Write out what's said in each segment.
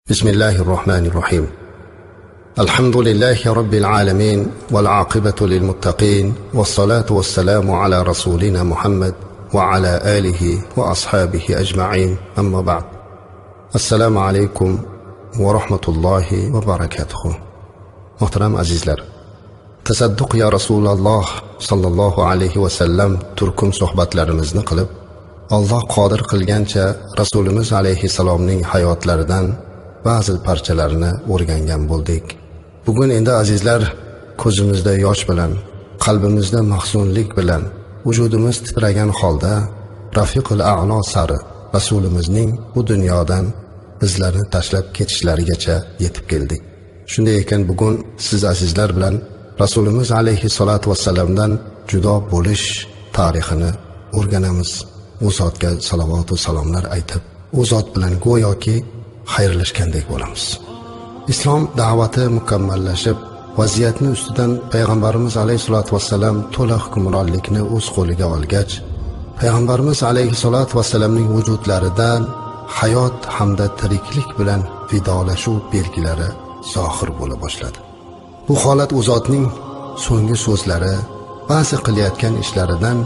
بسم الله الرحمن الرحيم. الحمد لله رب العالمين والعاقبة للمتقين والصلاة والسلام على رسولنا محمد وعلى آله وأصحابه أجمعين. أما بعد. السلام عليكم ورحمة الله وبركاته. محترم عزيزler, tasadduq ya Rasululloh sallallohu alayhi va sallam turkum suhbatlarimizni qilib, Alloh qodir qilgancha Rasulimiz alayhi salomning hayotlaridan ba'zi parchalarini o'rgangan bo'ldik. Bugun endi azizlar, ko'zimizda yosh bilan, qalbimizda mahzunlik bilan, vujudimiz titragan holda Rafiqul A'lo sari Rasulimizning bu dunyodan bizlarni tashlab ketishlarigacha yetib keldik. Shunday ekan bugun siz azizlar bilan Rasulimiz alayhi salatu vassalamdan judo bo'lish tarixini o'rganamiz. U zotga salovat va salomlar aytib, u zot bilan go'yoki xayrlashgandek bo'lamiz. Islom da'vati mukammallashib, vaziyatni ustidan payg'ambarimiz alayhisolatu vassalam to'la hukmronlikni o'z qo'liga olgach, payg'ambarimiz alayhisolatu vassalamning vujudlaridan hayot hamda tiriklik bilan vidolashuv belgilari zohir bo'la boshladi. Bu holat u zotning so'nggi so'zlari, ba'zi qilayotgan ishlaridan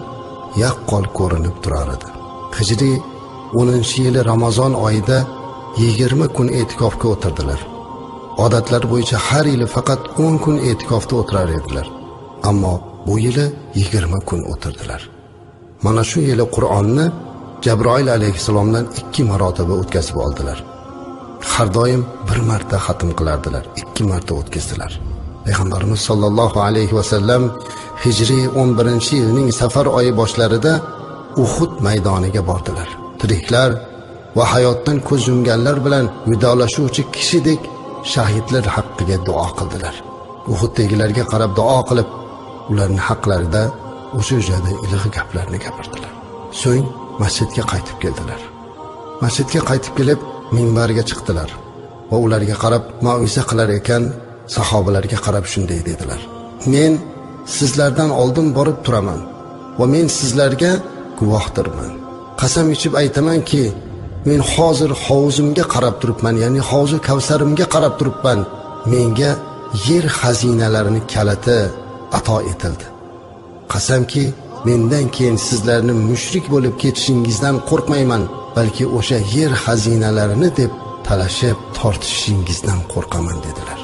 yaqqol ko'rinib turar edi. Hijriy 10-yili Ramazon oyida 20 kun e'tikofga o'tirdilar. Odatlar bo'yicha har yili faqat 10 kun e'tikofda o'tirar edilar. Ammo bu yili 20 kun o'tirdilar. Mana shu yili Qur'onni Jabroil alayhisalomdan 2 marotaba o'tkazib oldilar. Har doim bir marta xatm qilardilar, 2 marta o'tkazdilar. Payg'ambarimiz sollallohu alayhi va sallam Hijriy 11-yilning Safar oyi boshlarida Uhud maydoniga bordilar. Tiriklar va hayotdan ko'z yumganlar bilan vidolashuvchi kishidek shahidlar haqqiga duo qildilar. Uhuddagilarga qarab duo qilib, ularning haqlarida o'sha joyda iliq gaplarni gapirdilar. So'ng masjidga qaytib keldilar. Masjidga qaytib kelib, minbarga chiqdilar va ularga qarab mau'iza qilar ekan, sahobalarga qarab shunday dedilar: "Men sizlardan oldin borib turaman va men sizlarga guvohdirman. Qasam ichib aytamanki, men hozir hovuzimga qarab turibman, ya'ni hovuzi Kavsarimga qarab turibman. Menga yer xazinalarining kaliti ato etildi. Qasamki, mendan keyin sizlarni mushrik bo'lib ketishingizdan qo'rqmayman, balki o'sha yer xazinalarini deb talashib tortishingizdan qo'rqaman" dedilar.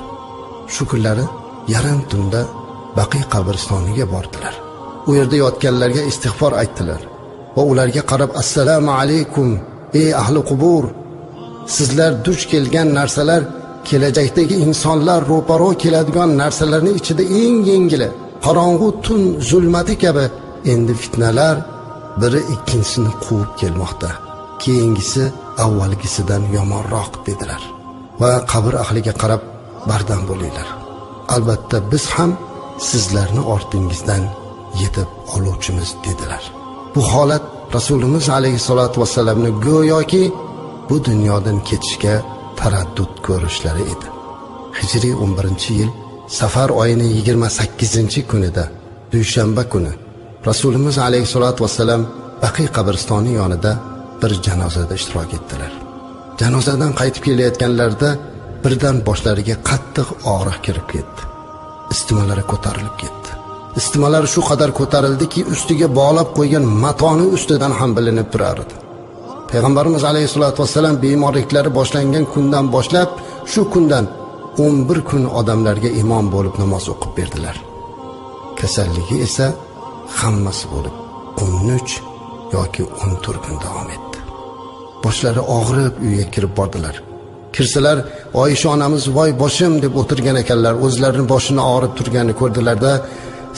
Shu kunlari yarim tunda Baqiy qabristoniga bordilar. U yerda yotganlarga istig'for aytdilar va ularga qarab: "Assalomu alaykum ey ahli qubur, sizlar duch kelgan narsalar kelajakdagi insonlar ro'paro keladigan narsalarning ichida eng yengili, qorong'u tun zulmati kabi endi fitnalar biri ikkinchisini quvib kelmoqda. Keyingisi avvalgisidan yomonroq" dedilar. Va qabr ahliga qarab: "Bardam bo'linglar. Albatta biz ham sizlarni ortingizdan yetib oluvchimiz" dedilar. Bu holat Rasulimiz alayhisolatu vassalamni go'yoki bu dunyodan ketishga taraddud ko'rishlari edi. Hijriy 11-yil Safar oyining 28-kunida, dushanba kuni, Rasulimiz alayhisolatu vassalam Baqiy qabristoni yonida bir janozada ishtirok etdilar. Janozadan qaytib kelayotganlarida birdan boshlariga qattiq og'riq kirib ketdi. Istimalari ko'tarilib ketdi. Istimalar shu qadar ko'tarildiki, ustiga bog'lab qo'ygan matoni ustidan ham bilinib turar edi. Payg'ambarimiz alayhisolatu vassalam bemorliklari boshlangan kundan boshlab, shu kundan 11 kun odamlarga imom bo'lib namoz o'qib berdilar. Kasalligi esa hammasi bo'lib 13 yoki 14 kun davom etdi. Boshlari og'rib uyga kirib bordilar. Kirsalar, Oysha onamiz voy boshim deb o'tirgan ekanlar. O'zlarini boshini og'rib turganini ko'rdilarda,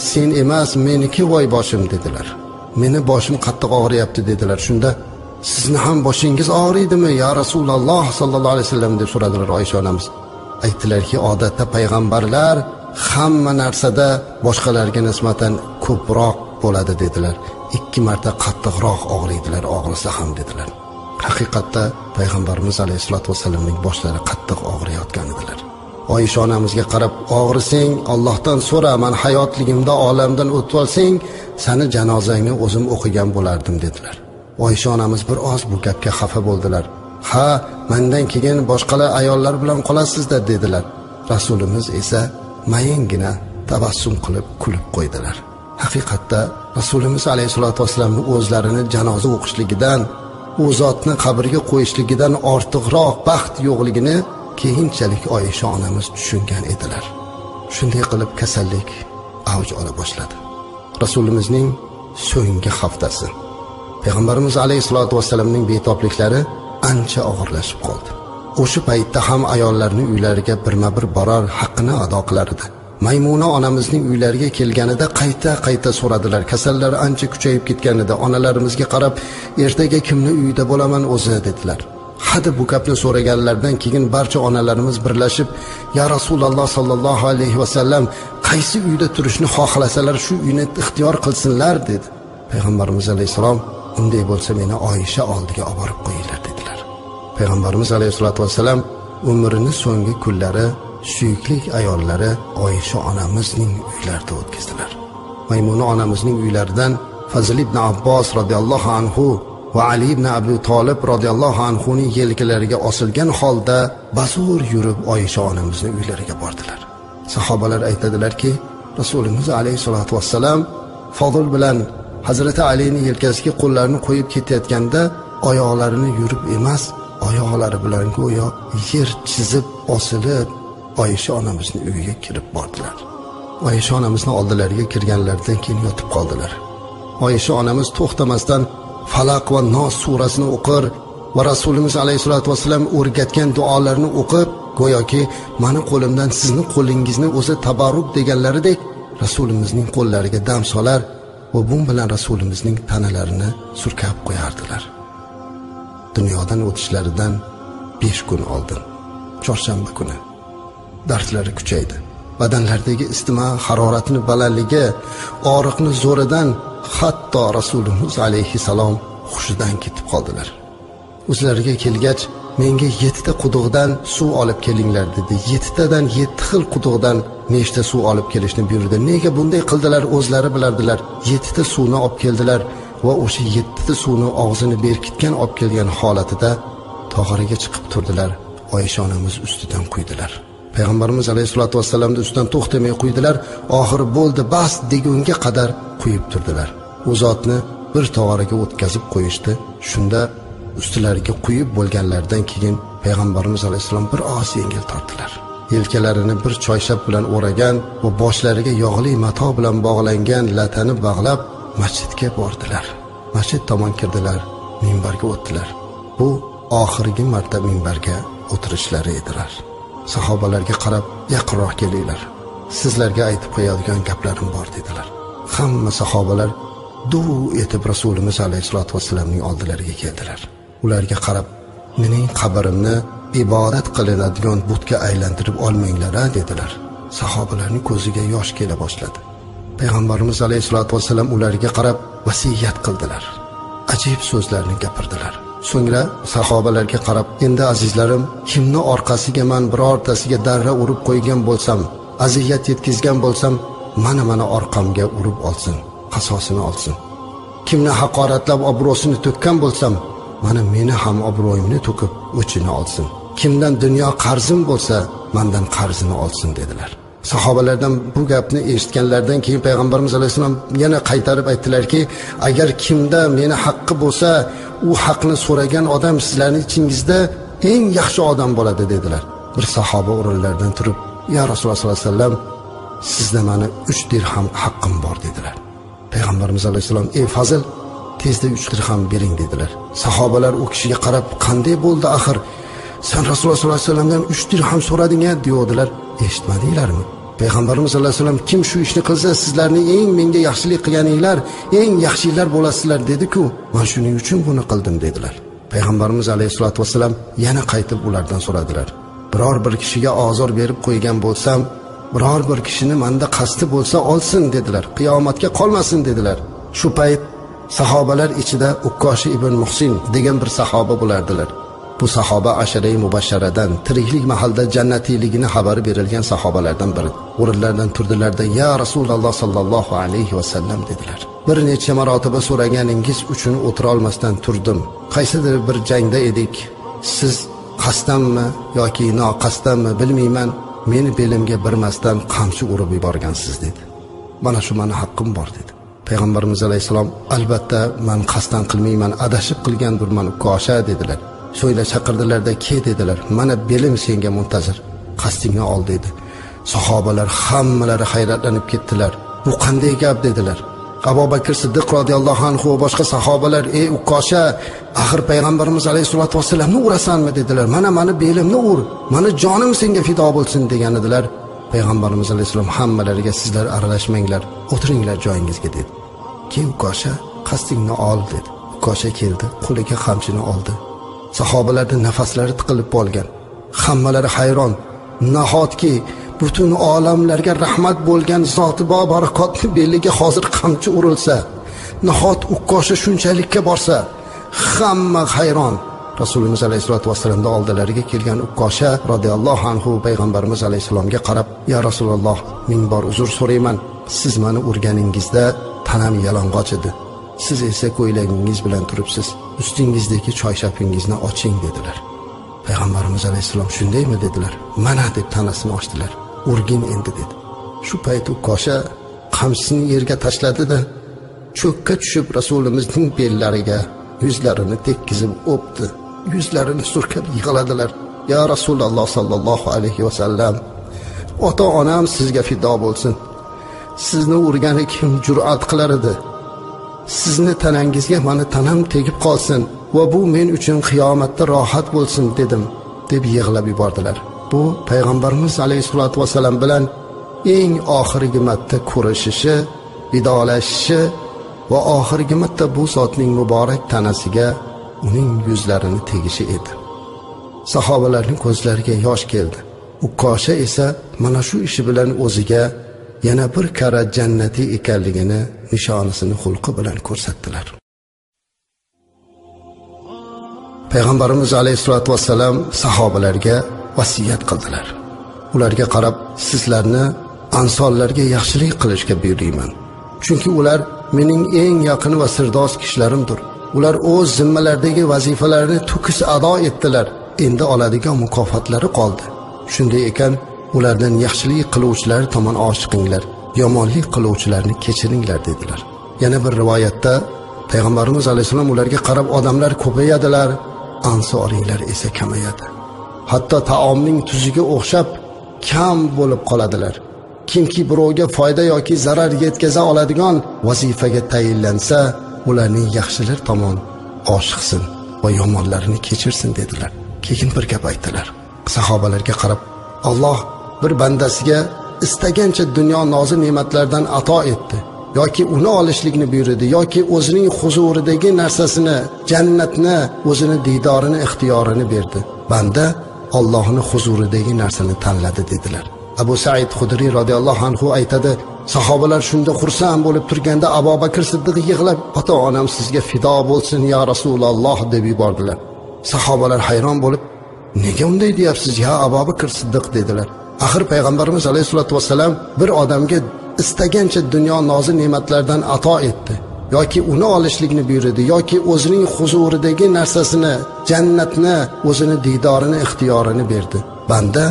"Sen emas, meniki voy boshim" dedilar. "Meni boshim qattiq og'riyapti" dedilar. Shunda, "Sizni ham boshingiz og'riydimi ya Rasululloh sallallohu alayhi vasallam" deb so'radilar Oysha onamiz. Aytdilarki, odatda payg'ambarlar hamma narsada boshqalarga nisbatan ko'proq bo'ladi dedilar. 2 marta qattiqroq og'riydilar, og'risa ham dedilar. Haqiqatda payg'ambarimiz alayhisolatu vasallamning boshlari qattiq og'riyotgan edilar. Oysha onamizga qarab: "Og'risang Allohdan so'ra, men hayotligimda olamdan o'tib olsang, seni janozangni o'zim o'qigan bo'lardim" dedilar. Oysha onamiz bir oz bu gapga xafa bo'ldilar. ha mendan keyin boshqalar ayollar bilan qolasizda dedilar. Rasulimiz esa mayingina tabassum qilib kulib qo'ydilar. Haqiqatda Rasulimiz alayhisolatu vasallamning o'zlarini janoza o'qishligidan, u zotni qabrga qo'yishligidan ortiqroq baxt yo'qligini keyinchalik Oysha onamiz tushungan edilar. Shunday qilib kasallik avj ola boshladi. Rasulimizning so'nggi haftasi. Payg'ambarimiz alayhisolatu vasallamning betobliklari ancha og'irlashib qoldi. O'sha paytda ham ayollarning uylariga birma-bir borar, haqqini ado qilar edi. Maymuna onamizning uylariga kelganida qayta so'radilar. Kasallari ancha kuchayib ketganida onalarimizga qarab, ertaga kimni uyida bo'laman o'zi dedilar. Hadi bu gapni so'raganlardan keyin barcha onalarimiz birlashib, "Ya Rasululloh sallallohu alayhi va sallam, qaysi uyda turishni xohlasalar shu uyni ixtiyor qilsinlar" dedi. Payg'ambarimiz alayhisalom, "Unday bo'lsa meni Oysha oldiga olib borib qo'yinglar" dedilar. Payg'ambarimiz alayhisolatu vasallam umrining so'nggi kunlari suyukli ayollari Oysha onamizning uylarida o'tkazdilar. Maymuna onamizning uylaridan Fazl ibn Abbos radhiyallohu anhu va Ali ibn Abi Talib radhiyallohu anhuning yelkalariga osilgan holda bazur yurib Oysha onamizning uylariga bordilar. Sahobalar aytadilarki, Rasulimiz alayhisolatu vasallam Fadl bilan Hazrati Alining yelkasiga qo'llarini qo'yib ketayotganda oyoqlarini yurib emas, oyoqlari bilan go'yo yer chizib osilib Oysha onamizning uyiga kirib bordilar. Oysha onamizning oldilariga kirganlaridan keyin yotib qoldilar. Oysha onamiz to'xtamasdan Falaq va Nos surasini o'qir va Rasulimiz alayhisolatu vasallam o'rgatgan duolarni o'qib, go'yoki meni qo'limdan sizning qo'lingizni o'zi tabarruk deganlaridek Rasulimizning qo'llariga dam solar va bu bilan Rasulimizning tanalarini surkab qo'yardilar. Dunyodan o'tishlaridan 5 kun oldin, chorshanba kuni dardlari kuchaydi. Badanlaridagi istima haroratining balandligi, og'riqni zo'ridan hatto Rasulimiz alayhisalom hushidan ketib qoldilar. O'zlariga kelgach, menga 7 ta quduqdan suv olib kelinglar dedi. 7 tadan 7 xil quduqdan nechta suv olib kelishni buyurdi. Nega bunday qildilar o'zlari bilardilar. 7 ta suvni olib keldilar va o'sha 7 ta suvni og'zini berkitgan olib kelgan holatida tog'ariga chiqib turdilar. Oysha onamiz ustidan quydilar. Payg'ambarimiz alayhisolatu vasallamning ustidan to'xtamay quydilar. Oxiri bo'ldi, bas degunga qadar quyib turdilar. U zotni bir tog'araga o'tkazib qo'yishdi. Shunda ustilariga quyib bo'lganlardan keyin Payg'ambarimiz alayhisalom bir oz yengil tortdilar. Yelkalarini bir choyshab bilan o'ragan va boshlariga yog'li mato bilan bog'langan latani bog'lab masjidga bordilar. Masjid tomon kirdilar, minbarga o'tdilar. Bu oxirgi marta minbarga o'tirishlari edilar. Sahobalarga qarab, "Yaqinroq kelinglar. Sizlarga aytib qo'yadigan gaplarim bor" dedilar. Hamma sahobalar duv etib Rasulimiz alayhisolatu vasallamning oldilariga keldilar. Ularga qarab, "Mening qabrimni ibodat qilinadigan butga aylantirib olmanglar" dedilar. Sahobalarning ko'ziga yosh kela boshladi. Payg'ambarimiz alayhisolatu vasallam ularga qarab vasiyat qildilar. Ajib so'zlarni gapirdilar. So'ngra sahobalarga qarab, "Endi azizlarim, kimni orqasiga men birortasiga darra urib qo'ygan bo'lsam, aziyat yetkazgan bo'lsam, mana orqamga urib olsin, qasosini olsin. Kimni haqoratlab obro'sini to'kkan bo'lsam, meni ham obro'yimni to'kib o'chini olsin. Kimdan dunyo qarzim bo'lsa, mendan qarzini olsin" dedilar. Sahobalardan bu gapni eshitganlardan keyin Payg'ambarimiz alayhisalom yana qaytarib aytdilarki, "Agar kimda meni haqqi bo'lsa, u haqni so'ragan odam sizlarning ichingizda eng yaxshi odam bo'ladi" dedilar. Bir sahoba o'rinlaridan turib, "Ya Rasululloh sollallohu alayhi vasallam, sizda meni 3 dirham haqqim bor" dedilar. Payg'ambarimiz alayhisalom, "Ey Fazl, tezda 3 dirham bering" dedilar. Sahobalar u kishiga qarab, "Qanday bo'ldi axir? Sen Rasululloh sollallohu alayhi vasallamdan 3 dirham so'rading-a?" deydilar. Eshitmadinglarmi? Payg'ambarimiz alayhisolam vasallam "Kim shu ishni qilsa, sizlarning eng menga yaxshilik qilganinglar, eng yaxshilar bo'lasizlar" dedi-ku. "Men shuning uchun buni qildim" dedilar. Payg'ambarimiz alayhisolatu vasallam yana qaytib ulardan so'radilar. "Biror bir kishiga ozor berib qo'ygan bo'lsam, biror bir kishini menda qasdi bo'lsa olsin" dedilar. "Qiyomatga qolmasin" dedilar. Shu payt sahobalar ichida Ukkoshi ibn Muhsin degan bir sahoba bo'lardilar. Bu sahoba ashara-i mubashsharadan, tiriklik mahalda jannatiyligini xabari berilgan sahobalardan biri. O'rinlaridan turdilarda, "Ya Rasululloh sallallohu alayhi va sallam" dedilar. "Bir necha marotaba so'raganingiz uchun o'tira olmasdan turdim. Qaysidir bir jangda edik. siz qasddanmi yoki noqasddanmi bilmayman, meni belimga birmasdan qamchi urib yuborgansiz dedi. Mana shu meni haqqim bor dedi. Payg'ambarimiz alayhisalom albatta men qasddan qilmayman, adashib qilgandirman ukosha dedilar. So'yla chaqirdilarda, "Ke" dedilar. "Mana belim senga muntazir. Qasdingni ol" dedi. Sahobalar hammalari hayratlanib ketdilar. "Bu qanday gap?" dedilar. Abu Bakr Siddiq radhiyallohu anhu va boshqa sahobalar, "Ey ukosha, axir payg'ambarimiz alayhisolatu vasallamni urasanmi?" dedilar. "Mana belimni ur, mani jonim senga fido bo'lsin" degan edilar. Payg'ambarimiz alayhisalom hammalariga "Sizlar aralashmanglar, o'tiringlar joyingizga" dedi. "Keyin ukosha, qasdingni ol" dedi. Ukosha keldi, qo'liga qamchini oldi. Sahobalarning nafaslari tiqilib qolgan. Hammalari hayron. Nahotki butun olamlarga rahmat bo'lgan zoti bo barakotni beliga hozir qamchi urilsa, nahot ukosha shunchalikka borsa, hamma hayron. Rasululloh alayhisolatu vasallamning oldilariga kelgan ukosha radhiyallohu anhu payg'ambarimiz alayhisalomga qarab, "Ya Rasululloh, ming bor uzr so'rayman. Siz meni urganingizda tanam yalang'och edi. Siz esa ko'ylagingiz bilan turibsiz. Ustingizdagi choyshapingizni oching" dedilar. Payg'ambarimiz alayhisalom "Shundaymi?" dedilar. "Mana" deb tanasini ochdilar. "Urgin endi" dedi. Shu payt ukosha qamchisini yerga tashladi-da, cho'kka tushib Rasulimizning bellariga yuzlarini tekkizib o'pdi. Yuzlarini surkab yig'ladilar. "Ya Rasululloh sallallohu alayhi va sallam, ota-onam sizga fido bo'lsin. Sizni urgani kim jur'at qilar edi? Sizni tanangizga meni tanam tegib qolsin va bu men uchun qiyomatda rohat bo'lsin" dedim, deb yig'lab yubordilar. Bu payg'ambarimiz alayhisolatu vasallam bilan eng oxirgi marta ko'rishishi, vidolashishi va oxirgi marta bu zotning muborak tanasiga uning yuzlarini tegishi edi. Sahobalarning ko'zlariga yosh keldi. Ukosha esa mana shu ishi bilan o'ziga yana bir karra jannatiy ekanligini nishonisini xulqi bilan ko'rsatdilar. Payg'ambarimiz alayhisolatu vasallam sahobalarga vasiyat qildilar. Ularga qarab, "Sizlarni ansonlarga yaxshilik qilishga buyurayman. Chunki ular mening eng yaqin va sirdosh kishilarimdir. Ular o'z zimmalaridagi vazifalarni to'kis ado etdilar. Endi oladigan mukofotlari qoldi. Shunday ekan, ulardan yaxshilik qiluvchilar tomon oshiqinglar, yomonlik qiluvchilarni kechiringlar" dedilar. Yana bir rivoyatda payg'ambarimiz alayhisalom ularga qarab, "Odamlar ko'payadilar, ansoriylar esa kamayadi. Hatto taomning tuziga o'xshab kam bo'lib qoladilar. Kimki birovga foyda yoki zarar yetkaza oladigan vazifaga tayinlansa, ularning yaxshilar tomon oshiqsin va yomonlarini kechirsin" dedilar. Keyin bir gap aytdilar. Sahobalarga qarab, "Alloh bir bandasiga istagancha dunyo nozi ne'matlardan ato etdi, yoki uni olishlikni buyurdi, yoki o'zining huzuridagi narsasini, jannatni, o'zini diydorini, ixtiyorini berdi. Banda Allohning huzuridagi narsani tanladi" dedilar. Abu Said Xudriy radhiyallohu anhu aytadi, sahobalar shunda xursand bo'lib turganda Abu Bakr Siddiq yig'lab, "Ota-onam sizga fido bo'lsin ya Rasululloh" deb yubordilar. Sahobalar hayron bo'lib, "Nega unday deyapsiz ya Abu Bakr Siddiq?" dedilar. Axir payg'ambarimiz alayhisolatu vasallam bir odamga istagancha dunyo nozi ne'matlardan ato etdi, yoki uni olishlikni buyurdi, yoki o'zining huzuridagi narsasini, jannatni, o'zini diydorini, ixtiyorini berdi. Banda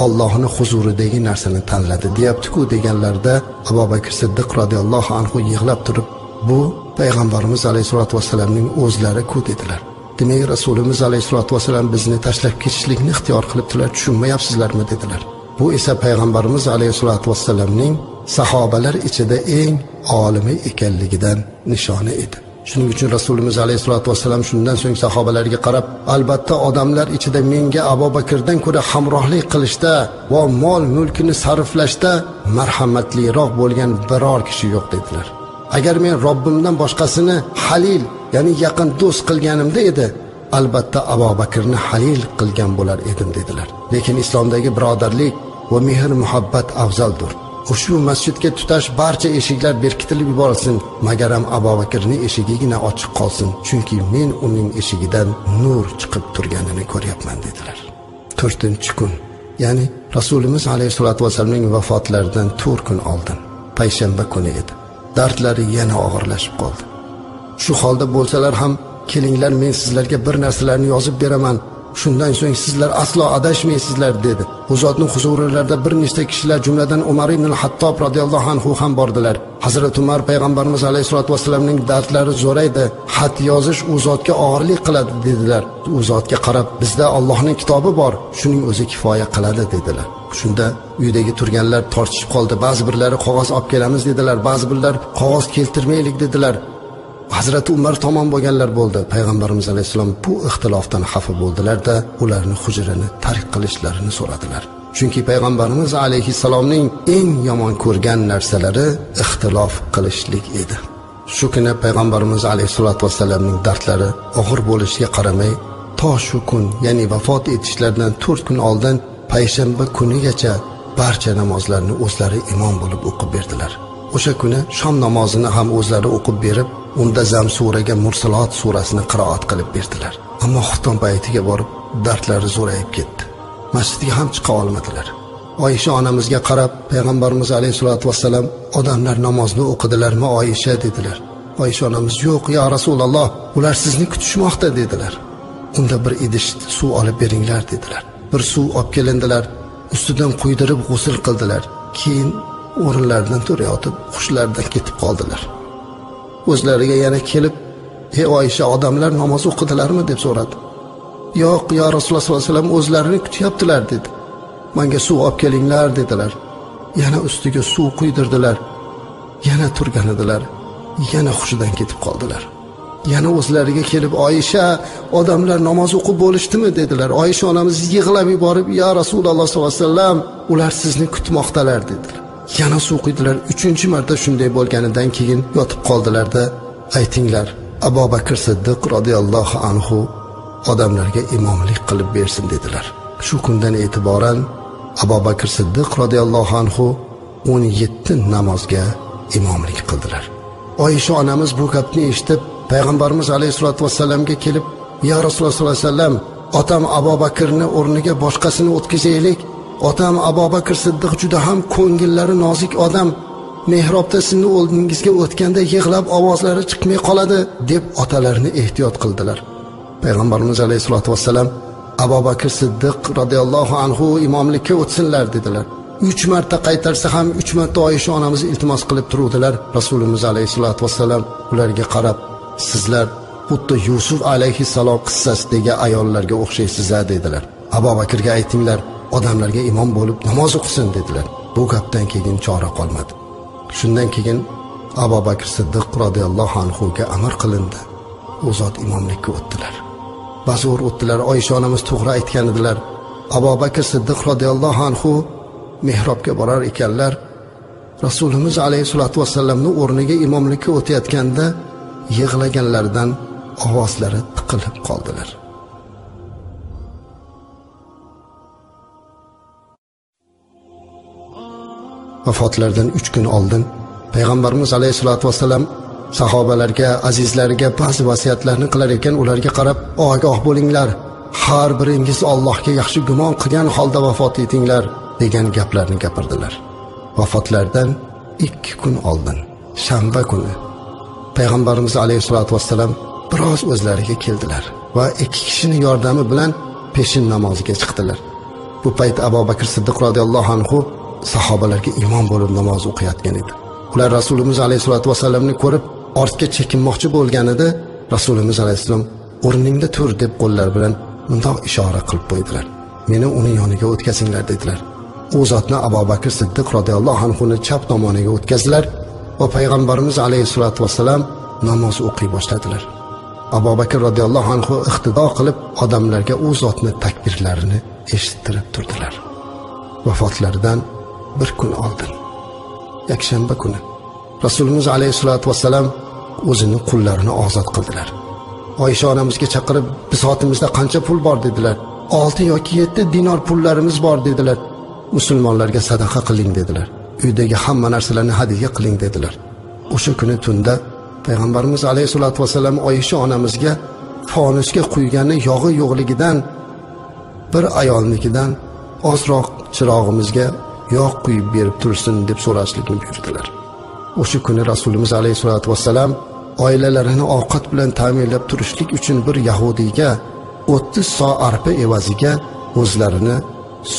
Allohning huzuridagi narsani tanladi deyapti-ku deganlarda Abu Bakr Siddiq radhiyallohu anhu yig'lab turib, "Bu payg'ambarimiz alayhisolatu vasallamning o'zlari-ku" dedilar. "Demak, Rasulimiz alayhisolatu vasallam bizni tashlab ketishlikni ixtiyor qilibdilar, tushunmayapsizlarmi?" dedilar. Bu esa payg'ambarimiz alayhisolatu vasallamning sahobalar ichida eng olimi ekanligidan nishona edi. Shuning uchun Rasulimiz alayhisolatu vasallam shundan so'ng sahobalarga qarab, "Albatta odamlar ichida menga Abu Bakrdan ko'ra hamrohlik qilishda va mol mulkini sarflashda marhamatliroq bo'lgan biror kishi yo'q" dedilar. "Agar men Robbimdan boshqasini halil, ya'ni yaqin do'st qilganimda edi, albatta Abu Bakrni halil qilgan bo'lar edim" dedilar. Lekin islomdagi birodarlik va mehr muhabbat afzaldir. Ushbu masjidga tutash barcha eshiklar berkitilib yuborilsin, magaram Abu Bakrning eshigigina ochiq qolsin, chunki men uning eshigidan nur chiqib turganini ko'ryapman dedilar. 4-kun, ya'ni Rasulimiz alayhisolatu vasallamning vafotlaridan 4 kun oldin, payshanba kuni edi. Dardlari yana og'irlashib qoldi. Shu holda bo'lsalar ham, "Kelinglar, men sizlarga bir narsalarni yozib beraman. Shundan so'ng sizlar aslo adashmaysizlar dedi. Bu zotning huzurlarida bir nechta kishilar, jumladan Umar ibn al-Hattob radhiyallohu anhu ham bordilar. Hazrat Umar payg'ambarimiz alayhisolatu vasallamning dardlari zo'raydi, xat yozish u zotga og'irlik qiladi dedilar. U zotga qarab, bizda Allohning kitobi bor, shuning o'zi kifoya qiladi dedilar. Shunda uydagi turganlar tortishib qoldi. Ba'zi birlari qog'oz olib kelamiz dedilar, ba'zi birlar qog'oz keltirmaylik dedilar. Hazrat Umar tomon bo'lganlar bo'ldi. Payg'ambarimiz alayhisalom bu ixtilofdan xafa bo'ldilar-da, ularni hujrini tark qilishlarini so'radilar. Chunki payg'ambarimiz alayhisalomning eng yomon ko'rgan narsalari ixtilof qilishlik edi. Shu kuni payg'ambarimiz alayhisolatu vasallamning dardlari og'ir bo'lishiga qaramay, to shu kun, ya'ni vafot etishlaridan 4 kun oldin payshanba kunigacha barcha namozlarni o'zlari imom bo'lib o'qib berdilar. O'sha kuni shom namozini ham o'zlari o'qib berib, unda Zam suraga Mursalot surasini qiroat qilib berdilar. Ammo xufton paytiga borib dardlari zo'rayib ketdi. Masjidga ham chiqa olmadilar. Oysha onamizga qarab, payg'ambarimiz alayhisolatu vasallam, odamlar namozni o'qidilarmi Oysha dedilar. Oysha onamiz, yo'q ya Rasululloh, ular sizni kutishmoqda dedilar. Unda bir idish suv olib beringlar dedilar. Bir suv olib kelindilar, ustidan quydirib g'usl qildilar. Keyin o'rinlaridan turayotib, hushlaridan ketib qoldilar. O'zlariga yana kelib, "Ey Oysha, odamlar namoz o'qidilarmi?" deb so'radi. "Yo'q, ya Rasululloh sollallohu alayhi vasallam o'zlarini kutyaptilar" dedi. "Menga suv olib kelinglar" dedilar. Yana ustiga suv quydirdilar. Yana turgan edilar. Yana hushidan ketib qoldilar. Yana o'zlariga kelib, "Oysha, odamlar namoz o'qib bo'lishdimi?" dedilar. Oysha onamiz yig'lab yuborib, "Ya Rasululloh sollallohu alayhi vasallam, ular sizni kutmoqdalar" dedilar. Yana suv quydilar. 3-marta shunday bo'lganidan keyin yotib qoldilar-da, "Aytinglar, Abu Bakr Siddiq radhiyallohu anhu odamlarga imomlik qilib bersin" dedilar. Shu kundan e'tiboran Abu Bakr Siddiq radhiyallohu anhu 17 namozga imomlik qildilar. Oysha onamiz bu gapni eshitib, payg'ambarimiz alayhisolatu vasallamga kelib, "Ya Rasululloh sollallohu alayhi vasallam, otam Abu Bakrni o'rniga boshqasini o'tkazaylik. Otam Abu Bakr Siddiq juda ham ko'ngillari nozik odam. Mehrobda sizni o'rningizga o'tganda yig'lab ovozlari chiqmay qoladi" deb otalarini ehtiyot qildilar. Payg'ambarimiz alayhisolatu vasallam, "Abu Bakr Siddiq radhiyallohu anhu imomlikka o'tsinlar" dedilar. 3 marta qaytarsa ham 3 marta Oysha onamiz iltimos qilib turuvdilar. Rasulimiz alayhisolatu vasallam ularga qarab, "Sizlar xuddi Yusuf alayhissalom qissasidagi ayollarga o'xshaysiz-a" dedilar. "Abu Bakrga aytinglar, odamlarga imom bo'lib namoz o'qisin" dedilar. Bu gapdan keyin chora qolmadi. Shundan keyin Abu Bakr Siddiq radhiyallohu anhu ga amr qilindi. U zot imomlikka o'tdilar. Ba'zor o'tdilar. Oysha onamiz to'g'ri aytgan edilar. Abu Bakr Siddiq radhiyallohu anhu mehrobga borar ekanlar. Rasulimiz alayhisolatu vasallamning o'rniga imomlikka o'tayotganda yig'laganlardan ovozlari tiqilib qoldilar. Vafotlaridan 3 kun oldin payg'ambarimiz alayhisolatu vasallam sahobalarga, azizlariga ba'zi vasiyatlarni qilar ekan, ularga qarab, "Ogoh bo'linglar, har biringiz Allohga yaxshi gumon qilgan holda vafot etinglar" degan gaplarni gapirdilar. Vafotlaridan 2 kun oldin, shanba kuni payg'ambarimiz alayhisolatu vasallam biroz o'zlariga keldilar va 2 kishining yordami bilan peshin namoziga chiqdilar. Bu payt Abu Bakr Siddiq radhiyallohu anhu sahobalarga imom bo'lib namoz o'qiyotgan edi. Ular Rasulimiz alayhisolatu vasallamni ko'rib ortga chekinmoqchi bo'lganida, Rasulimiz alayhisalom "O'rningda tur" deb qo'llar bilan mundoq ishora qilib qo'ydilar. "Meni uning yoniga o'tkazinglar" dedilar. U zotni Abu Bakr Siddiq radhiyallohu anhuni chap tomoniga o'tkazdilar va payg'ambarimiz alayhisolatu vasallam namoz o'qiy boshladilar. Abu Bakr radhiyallohu anhu iqtido qilib odamlarga u zotni takbirlarini eshittirib turdilar. Vafotlaridan 1 kun oldin, yakshanba kuni Rasulimiz alayhisolatu vasallam o'zining qullarini ozod qildilar. Oysha onamizga chaqirib, "Bisotimizda qancha pul bor?" dedilar. 6 yoki 7 dinor pullarimiz bor dedilar. "Musulmonlarga sadaqa qiling" dedilar. "Uydagi hamma narsalarni hadya qiling" dedilar. O'sha kuni tunda payg'ambarimiz alayhisolatu vasallam Oysha onamizga fonusga quygan yog'i yo'qligidan bir ayolnikidan ozroq chirog'imizga yog' quyib berib tursin deb so'rashlikni buyurdilar. O'sha kuni Rasulimiz alayhisolatu vasallam oilalarini ovqat bilan ta'minlab turishlik uchun bir yahudiyga 30 so arpa evaziga o'zlarini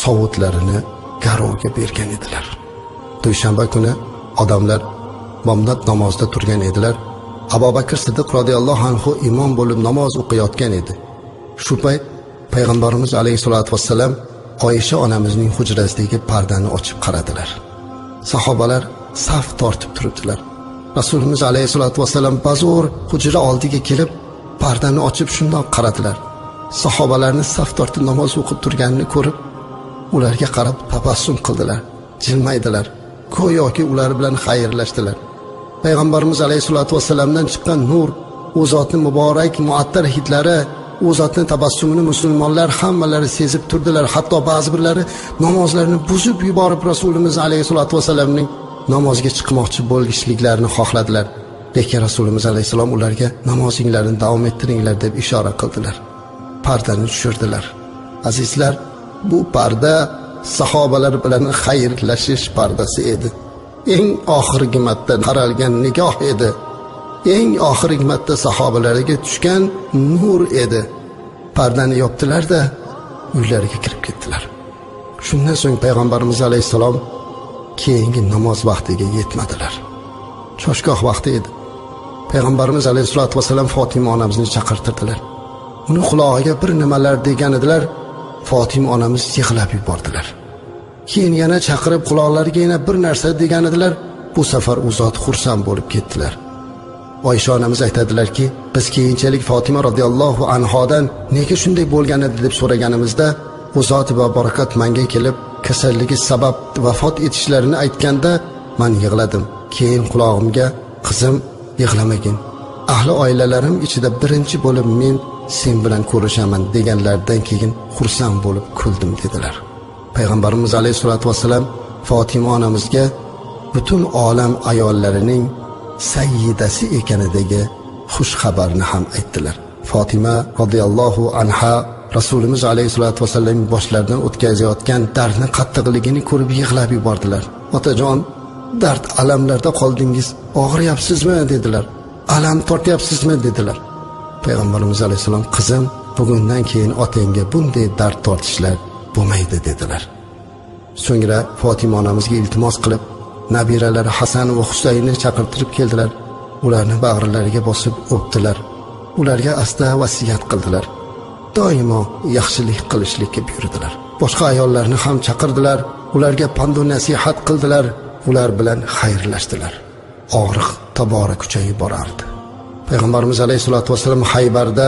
sovutlarini garovga bergan edilar. Dushanba kuni odamlar bomdod namozda turgan edilar. Abu Bakr Siddiq radhiyallohu anhu imom bo'lib namoz o'qiyotgan edi. Shu payt payg'ambarimiz alayhisolatu vassalam Oysha onamizning hujrasidagi pardani ochib qaradilar. Sahobalar saf tortib turibdilar. Rasulimiz alayhisolatu vassalam bazo'r hujra oldiga kelib pardani ochib shundoq qaradilar. Sahobalarni saf tortib namoz o'qib turganini ko'rib, ularga qarab tabassum qildilar, jilmaydilar. Go'yoki ular bilan xayrlashdilar. Payg'ambarimiz alayhisolatu vassalamdan chiqqan nur, u zotning muborak muattar hidlari, u zotning tabassumini musulmonlar hammalari sezib turdilar. Hatto ba'zi birlari namozlarini buzib yuborib Rasulimiz alayhisolatu vassalamning namozga chiqmoqchi bo'lishliklarini xohladilar. Lekin Rasulimiz alayhisalom ularga namozinglarni davom ettiringlar deb ishora qildilar. Pardani tushirdilar. Azizlar, bu parda sahobalar bilan xayrlashish pardasi edi. Eng oxirgi marta qaralgan nigoh edi. Eng oxirgi marta sahobalarga tushgan nur edi. Pardani yopdilar-da, uylariga kirib ketdilar. Shundan so'ng payg'ambarimiz alayhisalom keyingi namoz vaqtiga yetmadilar. Choshgoh vaqti edi. Payg'ambarimiz alayhisolatu vasallam Fatima onamizni chaqirtirdilar. Uni quloqiga bir nimalar degan edilar. Fatima onamiz yig'lab yubordilar. Keyin yana chaqirib quloqlariga yana bir narsa degan edilar. Bu safar u zot xursand bo'lib ketdilar. Oysha onamiz aytadilarki, biz keyinchalik Fatima radhiyallohu anhodan nega shunday bo'lgan edi deb so'raganimizda, u zot va barakat menga kelib kasalligi sabab vafot etishlarini aytganda men yig'ladim. Keyin quloqimga, qizim yig'lamagin. Ahli oilalarim ichida birinchi bo'lib men sen bilan ko'rishaman deganlardan keyin xursand bo'lib kuldim dedilar. Payg'ambarimiz alayhisolatu vasallam Fatima onamizga butun olam ayollarining sayyidasi ekanidagi xush xabarni ham aytdilar. Fatima radhiyallohu anha Rasulimiz alayhisolatu vasallam boshlaridan o'tkazayotgan dardni qattiqligini ko'rib yig'lab yubordilar. Otajon, dard alamlarda qoldingiz, og'riyapsizmi dedilar. Alam tortyapsizmi dedilar. Payg'ambarimiz alayhisalom, qizim, bugundan keyin otangga bunday dard tortishlar bo'lmaydi dedilar. So'ngra Fatima onamizga iltimos qilib, nabiralari Hasan va Husaynni chaqirtirib keldilar. Ularni bag'rilariga bosib o'pdilar. Ularga asta vasiyat qildilar. Doimo yaxshilik qilishlikka buyurdilar. Boshqa ayollarni ham chaqirdilar. Ularga pand va nasihat qildilar. Ular bilan xayrlashdilar. Og'riq tobora kuchayib borardi. Payg'ambarimiz alayhisolatu vasallam Haybarda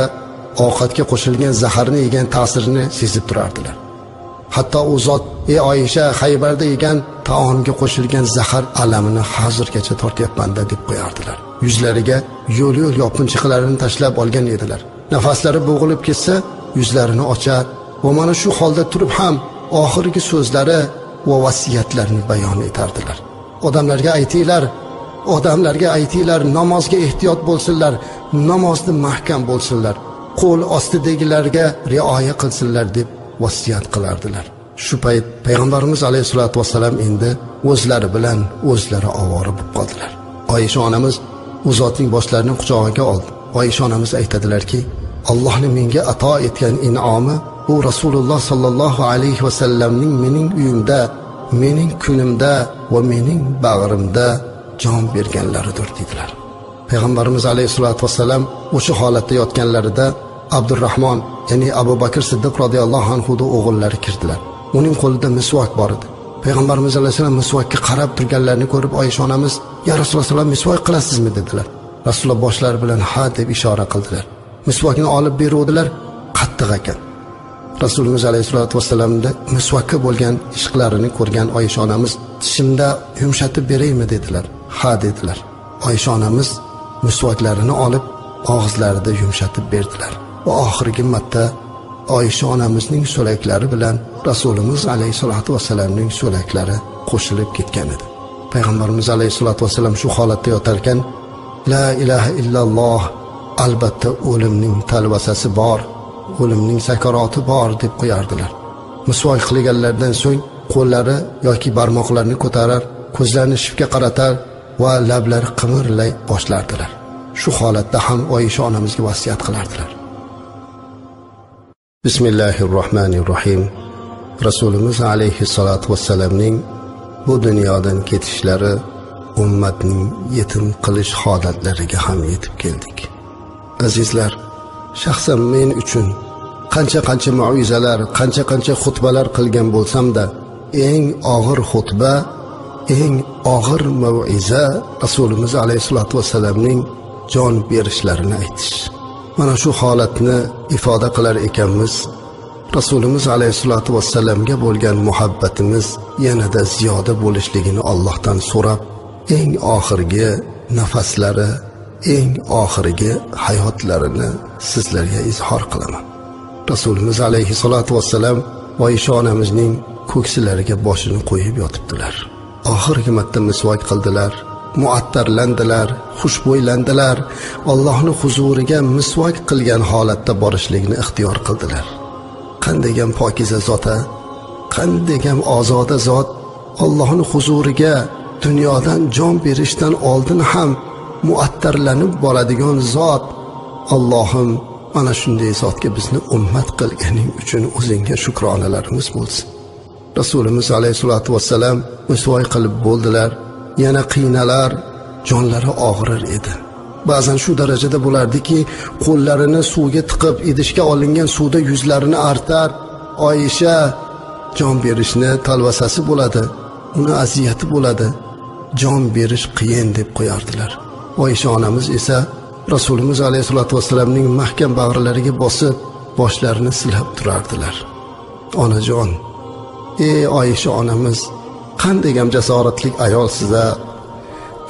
ovqatga qo'shilgan zaharni yegan ta'sirini sezib turardilar. Hatto u zot, ey Oysha, Haybarda yegan taomga qo'shilgan zahar alamini hozirgacha tortyapman-da deb qo'yardilar. Yuzlariga yo'l-yo'l yopinchiqlarini tashlab olgan edilar. Nafaslari bo'g'ilib ketsa, yuzlarini ochar va mana shu holda turib ham oxirgi so'zlari va vasiyatlarini bayon etardilar. Odamlarga aytinglar, namozga ehtiyot bo'lsinlar, namozni mahkam bo'lsinlar, qo'l ostidagilarga rioya qilsinlar deb vasiyat qilardilar. Shu payt payg'ambarimiz alayhisolatu vasallam endi o'zlari bilan o'zlari ovora bo'lib qoldilar. Oysha onamiz u zotning boshlarini quchog'iga oldi. Oysha onamiz aytadilarki, Allohning menga ato etgan in'omi u Rasululloh sallallohu alayhi vasallamning mening uyimda, mening kunimda va mening bag'rimda jon berganlaridir dedilar. Payg'ambarimiz alayhisolatu vasallam o'sha holatda yotganlarida Abdurrahmon, ya'ni Abu Bakr Siddiq radhiyallohu anhu o'g'illari kirdilar. Uning qo'lida misvak bor edi. Payg'ambarimiz alayhisalom misvakka qarab turganlarini ko'rib Oysha onamiz, "Ya Rasululloh, misvak qilasizmi?" dedilar. Rasululloh boshlari bilan ha deb ishora qildilar. Misvakni olib beruvdilar, qattiq ekan. Rasululloh alayhisolatu vasallamda misvakka bo'lgan ishqlarini ko'rgan Oysha onamiz, "Tishimda yumshatib beraymi?" dedilar. "Ha" dedilar. Oysha onamiz misvaklarini olib og'izlarida yumshatib berdilar. Va oxirgi marta Oysha onamizning so'laklari bilan Rasulimiz alayhisolatu vasallamning so'laklari qo'shilib ketgan edi. Payg'ambarimiz alayhisolatu vasallam shu holatda yotarkan, "La ilaha illalloh, albatta o'limning talvasasi bor, o'limning sakaroti bor" deb qo'yardilar. Misvak qilganlardan so'ng qo'llari yoki barmoqlarini ko'tarar, ko'zlarini shiftga qaratar va lablari qimirlay boshlardilar. Shu holatda ham Oysha onamizga vasiyat qilardilar. Bismillahirrohmanirrohim. Rasulimiz alayhissalatu vassalamning bu dunyodan ketishlari ummatning yetim qilish holatlariga ham yetib keldik. Azizlar, shaxsan men uchun qancha mauizalar, qancha xutbalar qilgan bo'lsam-da, eng og'ir xutba, eng og'ir mauiza Rasulimiz alayhissalatu vassalamning jon berishlarini aytish. Mana shu holatni ifoda qilar ekanmiz. Rasulimiz alayhissalatu vassalamga bo'lgan muhabbatimiz yanada ziyoda bo'lishligini Allohdan so'rab, eng oxirgi nafaslari, eng oxirgi hayotlarini sizlarga izhor qilaman. Rasulimiz alayhissalatu vassalam Oysha onamizning ko'ksilariga boshini qo'yib yotibdilar. Oxirgi marta misvok qildilar, muattarlandilar, xushbo'ylandilar. Allohning huzuriga misvok qilgan holatda borishlikni ixtiyor qildilar. Qanday ham pokiza zot-a, qanday ham ozoda zot, Allohning huzuriga dunyodan jon berishdan oldin ham muattarlanib boradigan zot. Allohim, mana shunday zotga bizni ummat qilganing uchun o'zingga shukronalarimiz bo'lsin. Rasulimiz alayhissalatu vassalam misvok qilib bo'ldilar. Yana qiynalar, jonlari og'rir edi. Ba'zan shu darajada bo'lardiki, qo'llarini suvga tiqib, idishga olingan suvda yuzlarini artar. Oysha jon berishni talvasasi bo'ladi, uni aziyati bo'ladi, jon berish qiyin deb qo'yardilar. Oysha onamiz esa Rasulimiz alayhissalatu vassalamning mahkam bag'rilariga bosib, boshlarini silab turardilar. Onajon, ey Oysha onamiz, qanday ham jasoratli ayolsiz-a,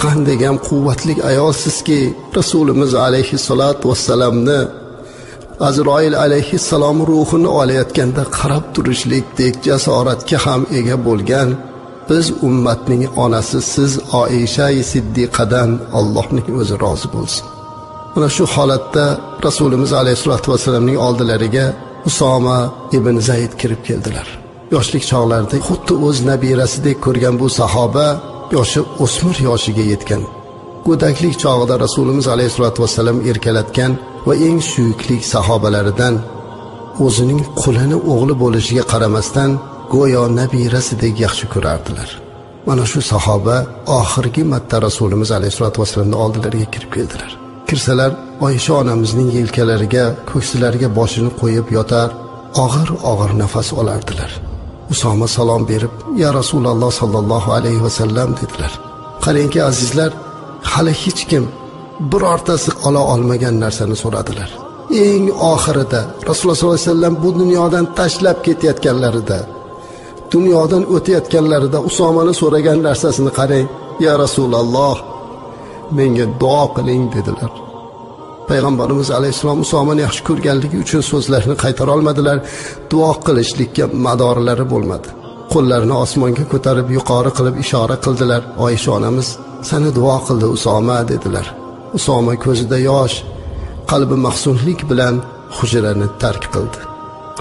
qanday ham quvvatli ayolsizki, Rasulimiz alayhissalatu vassalamni Azroil alayhissalom ruhini olayotganda qarab turishlikdek jasoratga ham ega bo'lgan biz ummatning onasi siz Oysha Siddiqadan Allohning o'zi rozi bo'lsin. Mana shu holatda Rasulimiz alayhissalatu vassalamning oldilariga Usoma ibn Zayd kirib keldilar. Yoshlik chog'larida xuddi o'z nabirasidek ko'rgan bu sahoba yoshi o'smir yoshiga yetgan. Go'daklik chog'ida Rasulimiz alayhissalatu vassalam erkalatgan va eng suyukli sahobalaridan, o'zining qulini o'g'li bo'lishiga qaramasdan go'yo nabirasidek yaxshi ko'rardilar. Mana shu sahoba oxirgi marta Rasulimiz alayhissalatu vassalamning oldilariga kirib keldilar. Kirsalar, Oysha onamizning yelkalariga, ko'ksilariga boshini qo'yib yotar, og'ir nafas olardilar. Usoma salom berib, "Ya Rasululloh sallallohu alayhi va sallam" dedilar. Qarangki azizlar, hali hech kim birortasi ola olmagan narsani so'radilar. Eng oxirida Rasululloh sollallohu alayhi vasallam bu dunyodan tashlab ketayotganlarida, dunyodan o'tayotganlarida Usomani so'ragan narsasini qarang. "Ya Rasululloh, menga duo qiling" dedilar. Payg'ambarimiz alayhissalom Usomani yaxshi ko'rganligi uchun so'zlarini qaytara olmadilar. Duo qilishlikka madorlari bo'lmadi. Qo'llarini osmonga ko'tarib yuqori qilib ishora qildilar. Oysha onamiz, "Seni duo qildi Usoma" dedilar. Usoma ko'zida yosh, qalbi mahzunlik bilan hujrani tark qildi.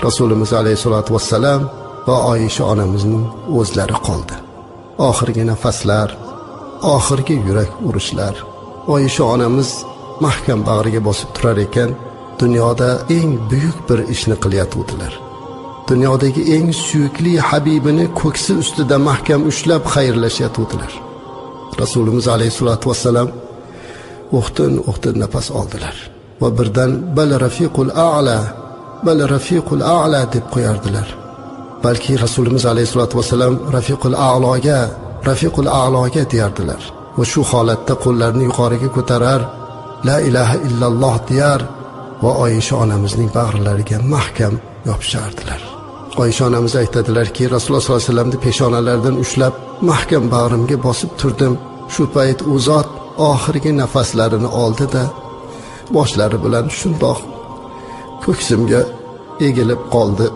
Rasulimiz alayhissalatu vassalam va Oysha onamizning o'zlari qoldi. Oxirgi nafaslar, oxirgi yurak urishlar. Oysha onamiz mahkam bag'riga bosib turar ekan, dunyoda eng buyuk bir ishni qilyotgandilar. Dunyodagi eng suyukli habibini ko'ksi ustida mahkam ushlab xayrlashyotgandilar. Rasulimiz alayhissalatu vassalam o'xtin nafas oldilar va birdan "Bal rafiqul a'la" deb qo'yardilar. Balki Rasulimiz alayhissalatu vassalam rafiqul a'loga deyardilar. Va shu holatda qo'llarini yuqoriga ko'tarar, "La ilaha illalloh" deyar va Oysha onamizning bag'rilariga mahkam yopishardilar. Oysha onamiz aytadilarki, Rasululloh sollallohu alayhi vasallamning peshonalaridan ushlab mahkam bag'rimga bosib turdim. Shu payt u zot oxirgi nafaslarini oldi-da, boshlari bilan shundoq ko'ksimga egilib qoldi.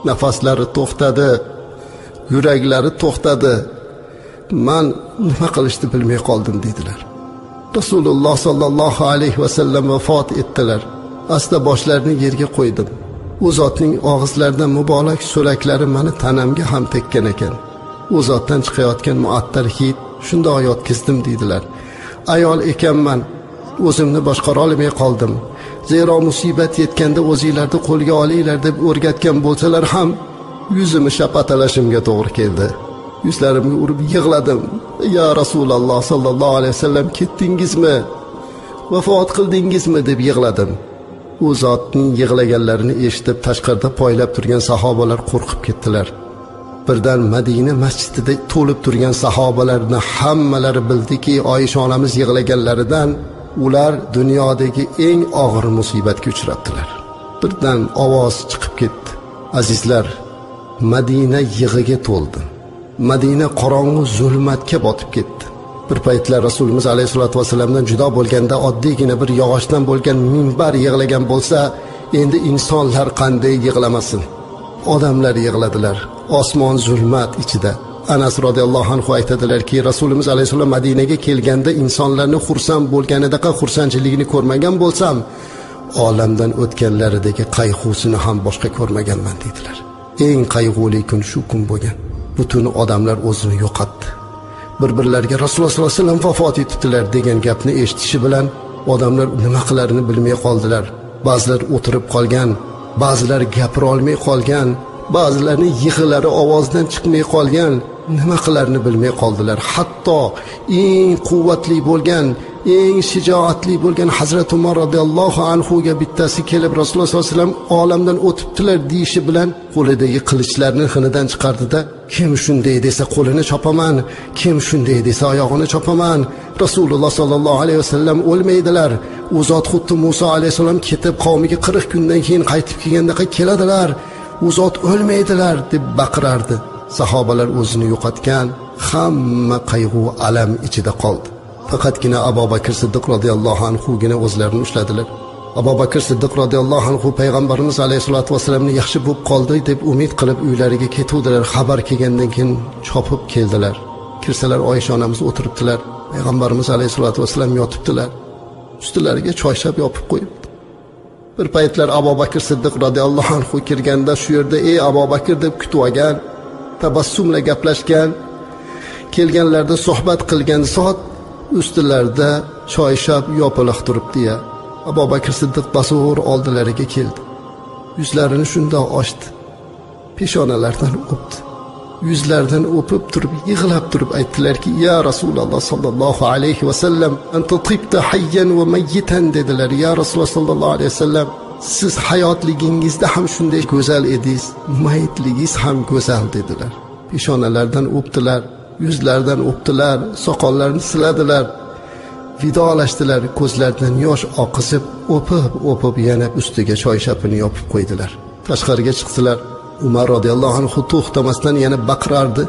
Nafaslari to'xtadi, yuraklari to'xtadi. "Men nima qilishni bilmay qoldim" dedilar. Rasululloh sallallohu alayhi va sallam vafot etdilar. Asta boshlarini yerga qo'ydim. U zotning og'izlaridan muborak so'laklari meni tanamga ham tekkan ekan. U zotdan chiqayotgan muattar hid shundoq yotkizdim deydilar. Ayol ekanman, o'zimni boshqara olmay qoldim. Zero musibat yetganda o'zingizlarni qo'lga olinglar deb o'rgatgan bo'lsalar ham yuzimni shapatalashimga to'g'ri keldi. Yuzlarimga urib yig'ladim. Ya Rasululloh sallallohu alayhi vasallam, ketdingizmi? Vafot qildingizmi deb yig'ladim. U zotning yig'laganlarini eshitib tashqarida poylab turgan sahobalar qo'rqib ketdilar. Birdan Madina masjidida to'lib turgan sahobalarning hammalari bildiki, Oysha onamiz yig'laganlaridan ular dunyodagi eng og'ir musibatga uchrabdilar. Birdan ovoz chiqib ketdi. Azizlar, Madina yig'iga to'ldi. Madina qorong'u zulmatga botib ketdi. Bir paytlar Rasulimiz alayhisolatu vasallamdan judo bo'lganda oddiygina bir yog'ochdan bo'lgan minbar yig'lagan bo'lsa, endi insonlar qanday yig'lamasin? Odamlar yig'ladilar. Osmon zulmat ichida. Anas radhiyallohu anhu aytadilarki, Rasulimiz alayhisolam Madinaga kelganda insonlarning xursand bo'lganidaqa xursandchiligini ko'rmagan bo'lsam, olamdan o'tganlaridagi qayg'usini ham boshqa ko'rmaganman dedilar. Eng qayg'uli kun shu kun bo'lgan. Butun odamlar o'zini yo'qotdi. Bir-birlariga Rasululloh sollallohu alayhi vasallam vafot etdilar degan gapni eshitishi bilan odamlar nima qilarini bilmay qoldilar. Ba'zilar o'tirib qolgan, ba'zilar gapira olmay qolgan, ba'zilarning yig'ilari ovozdan chiqmay qolgan, nima qilarini bilmay qoldilar. Hatto eng quvvatli bo'lgan, eng shijoatli bo'lgan Hazrat Umar radhiyallohu anhu ga bittasi kelib Rasululloh sollallohu alayhi vasallam olamdan o'tibdilar deyishi bilan qo'lidagi qilichlarni xinidan chiqardida, kim shunday desa qo'lini chopaman, kim shunday desa oyog'ini chopaman. Rasululloh sollallohu alayhi vasallam o'lmaydilar. U zot xuddi Musa alayhisalom ketib qavmiga 40 kundan keyin qaytib kelgandaqa keladilar. U zot o'lmaydilar deb baqirardi. Sahobalar o'zini yo'qotgan, hamma qayg'u alam ichida qoldi. Faqatgina Abu Bakr Siddiq radhiyallohu anhu gina o'zlarini ushladilar. Abu Bakr Siddiq radhiyallohu anhu payg'ambarimiz alayhisolatu vasallamni yaxshi bo'lib qoldi deb umid qilib uylariga ketuvdilar. Xabar kelgandan keyin chopib keldilar. Kirsalar Oysha onamiz o'tiribdilar. Payg'ambarimiz alayhisolatu vasallam yotibdilar. Ustilariga choyshab yopib qo'yibdi. Bir paytlar Abu Bakr Siddiq radhiyallohu anhu kirganda shu yerda "Ey Abu Bakr" deb kutib olgan, tabassumla gaplashgan, kelganlarda suhbat qilgan zot ustilarida choyshab yopiliq turibdi ya. Abu Bakr Siddiq basur oldilariga keldi. Yuzlarini shundoq ochdi. Peshonalaridan o'pdi. Yuzlaridan o'pib turib, yig'lab turib aytdilarki, "Ya Rasululloh sallallohu alayhi vasallam, anta tibta hayyan va mayyitan" dedilar. "Ya Rasululloh sallallohu alayhi vasallam, siz hayotligingizda ham shunday go'zal edingiz, mayitligingiz ham go'zal" dedilar. Peshonalaridan o'pdilar, yuzlaridan o'pdilar, soqollarini siladilar, vidolashdilar, ko'zlaridan yosh oqizib, o'pib yana ustiga choyshapini yopib qo'ydilar. Tashqariga chiqdilar. Umar radhiyallohu anhu to'xtamasdan yana baqirardi.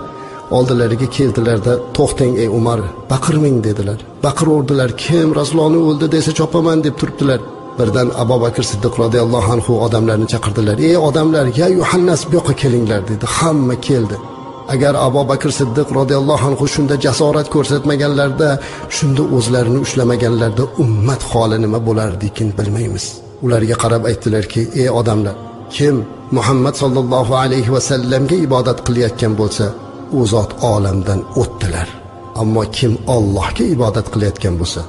Oldilariga keldilarda, "To'xtang ey Umar, baqirmang" dedilar. Baqiraverdilar. Kim Rasulullohni o'ldi desa chopaman deb turibdilar. Birdan Abu Bakr Siddiq radhiyallohu anhu odamlarni chaqirdilar. "Ey odamlar, ya Yuhannas bu yoqqa kelinglar" dedi. Hamma keldi. Agar Abu Bakr Siddiq radhiyallohu anhu shunda jasorat ko'rsatmaganlarda, shunda o'zlarini ushlamaganlarda ummat holi nima bo'lardikin bilmaymiz. Ularga qarab aytdilarki, "Ey odamlar, kim Muhammad sallallohu alayhi va sallamga ibodat qilayotgan bo'lsa, u zot olamdan o'tdilar. Ammo kim Allohga ibodat qilayotgan bo'lsa,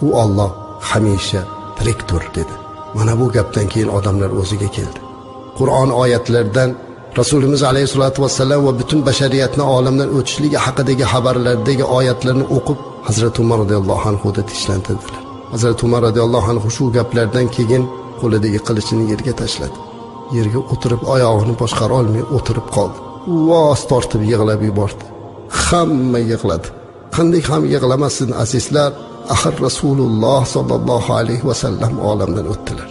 u Alloh hamisha tirikdir" dedi. Mana bu gapdan keyin odamlar o'ziga keldi. Qur'on oyatlaridan Rasulimiz alayhisolatu vasallam va butun bashariyatni olamdan o'tishligi haqidagi xabarlardagi oyatlarni o'qib, Hazrat Umar radhiyallohu anhu da tishlantirdilar. Hazrat Umar radhiyallohu anhu shu gaplardan keyin qo'lidagi qilichini yerga tashladi. Yerga o'tirib oyog'ini boshqara olmay o'tirib qoldi. Voz tortib yig'lab yubordi. Hamma yig'ladi. Qanday ham yig'lamasin azizlar, axir Rasululloh sallallohu alayhi vasallam olamdan o'tdilar.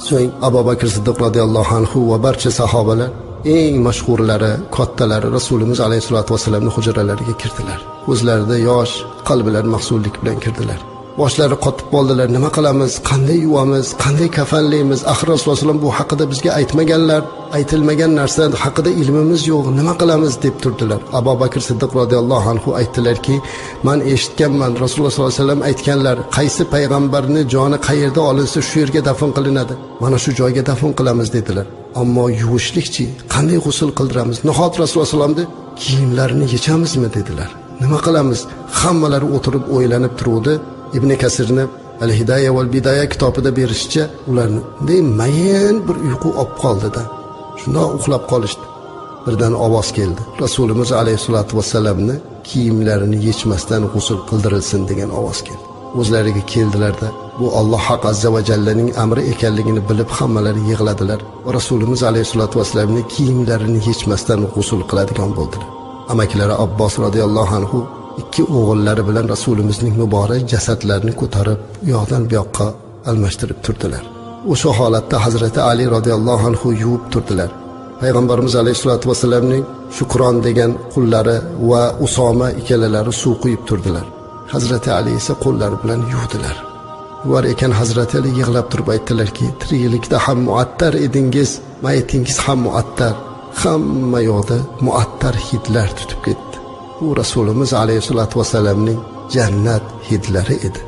So'ng Abu Bakr Siddiq radhiyallohu anhu va barcha sahobalar, eng mashhurlari, kattalari Rasulimiz alayhisolatu vasallamning hujralariga kirdilar. Ko'zlarida yosh, qalblari mahzunlik bilan kirdilar. Boshlari qotib qoldilar. Nima qilamiz? Qanday yuvamiz? Qanday kafanlaymiz? Axir Rasululloh sallam bu haqida bizga aytmaganlar. Aytilmagan narsa haqida ilmimiz yo'q. Nima qilamiz deb turdilar. Abu Bakr Siddiq radhiyallohu anhu aytdilarki, "Men eshitganman, Rasululloh sallallohu alayhi vasallam aytganlar, qaysi payg'ambarni joni qayerda olinsa shu yerga dafn qilinadi. Mana shu joyga dafn qilamiz" dedilar. Ammo yuvishlikchi, qanday g'usl qildiramiz? Nahot Rasululloh sallamni kiyimlarini yechamizmi dedilar. Nima qilamiz? Hammalari o'tirib o'ylanib turuvdi. Ibn Kasirni Al-Hidaya val Bidaya kitobida berishicha, ularni mayin bir uyqu olib qoldida. Shundoq uxlab qolishdi. Birdan ovoz keldi. Rasulimiz alayhisolatu vassalamni kiyimlarini yechmasdan g'usl qildirilsin degan ovoz keldi. O'zlariga keldilarda, bu Alloh haq azza va jallaning amri ekanligini bilib hammalari yig'ladilar. Va Rasulimiz alayhisolatu vassalamni kiyimlarini yechmasdan g'usl qiladigan bo'ldilar. Amakilari Abbos radhiyallohu anhu ikki o'g'illari bilan Rasulimizning muborak jasadlarini ko'tarib, u yoqdan bu yoqqa almashtirib turdilar. O'sha holatda Hazrati Ali radhiyallohu anhu yuvib turdilar. Payg'ambarimiz alayhisolatu vassalamning Shukron degan qullari va Usoma ikkalalari suv quyib turdilar. Hazrati Ali esa qo'llari bilan yuvdilar. Ular ekan Hazrati Ali yig'lab turib aytdilarki, tiriklikda ham muattar edingiz, mayitingiz ham muattar. Hamma yoqda muattar hidlar tutib ketdi. Bu Rasulimiz alayhisolatu vassalamning jannat hidlari edi.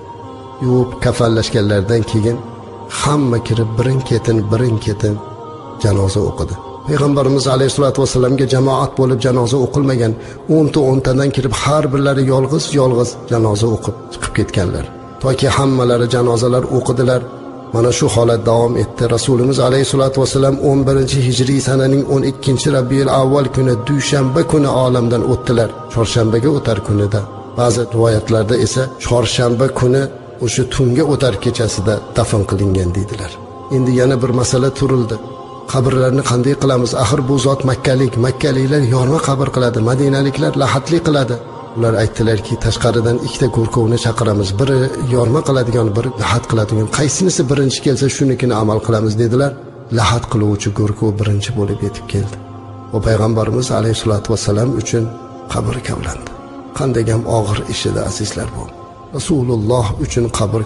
Yuvib kafanlashganlardan keyin hamma kirib birin-ketin janoza o'qidi. Payg'ambarimiz alayhisolatu vassalamga jamoat bo'lib janoza o'qilmagan, 10tadan kirib har birlari yolg'iz janoza o'qib chiqib ketganlar. Toki hammalari janozalar o'qidilar. Mana shu holat davom etdi. Rasulimiz alayhisolatu vassalam 11-hijriy sananing 12-Rabiul avval kuni dushanba kuni olamdan o'tdilar. Chorshanbaga o'tar kunida. Ba'zi rivoyatlarda esa chorshanba kuni o'sha tunga o'tar kechasida dafn qilingan deydilar. Endi yana bir masala turildi. Qabrlarni qanday qilamiz? Axir bu zot makkaliklar yorma qabr qiladi, madinaliklar lahatli qiladi. Ular aytdilarki, tashqaridan ikkita go'rkovni chaqiramiz. Biri yorma qiladigan, biri lahat qiladigan. Qaysinisi birinchi kelsa shunikini amal qilamiz dedilar. Lahat qiluvchi go'rkov birinchi bo'lib yetib keldi. Va payg'ambarimiz alayhisolatu vassalam uchun qabr kavlandi. Qanday ham og'ir ish edi azizlar bu. Rasululloh uchun qabr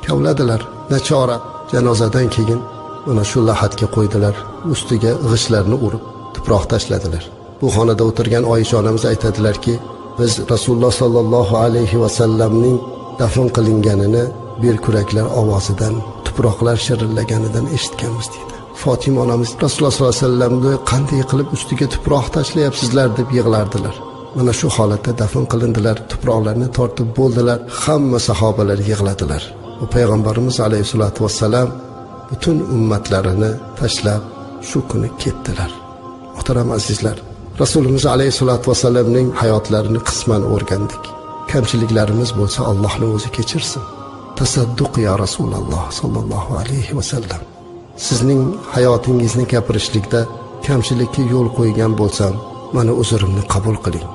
kavladilar. Nachora janozadan keyin mana shu lahatga qo'ydilar. Ustiga g'ishtlarni urib, tuproq tashladilar. Bu xonada o'tirgan Oysha onamiz aytadilarki, biz Rasululloh sallallohu alayhi va sallamning dafn qilinganini belkuraklar ovozidan, tuproqlar shirillaganidan eshitganmiz deydi. Fatima onamiz Rasululloh sallallohu alayhi vasallamni qanday qilib ustiga tuproq tashlayapsizlar deb yig'lardilar. Mana shu holatda dafn qilindilar, tuproqlarni tortib bo'ldilar. Hamma sahobalar yig'ladilar. Va payg'ambarimiz alayhisolatu vassalam butun ummatlarini tashlab shu kuni ketdilar. Muhtaram azizlar, Rasulimiz alayhisolatu vassalamning hayotlarini qisman o'rgandik. Kamchiliklarimiz bo'lsa Allohning o'zi kechirsin. Tasadduq ya Rasululloh sallallohu alayhi vasallam. Sizning hayotingizni gapirishlikda kamchilikka yo'l qo'ygan bo'lsam, meni uzrimni qabul qiling.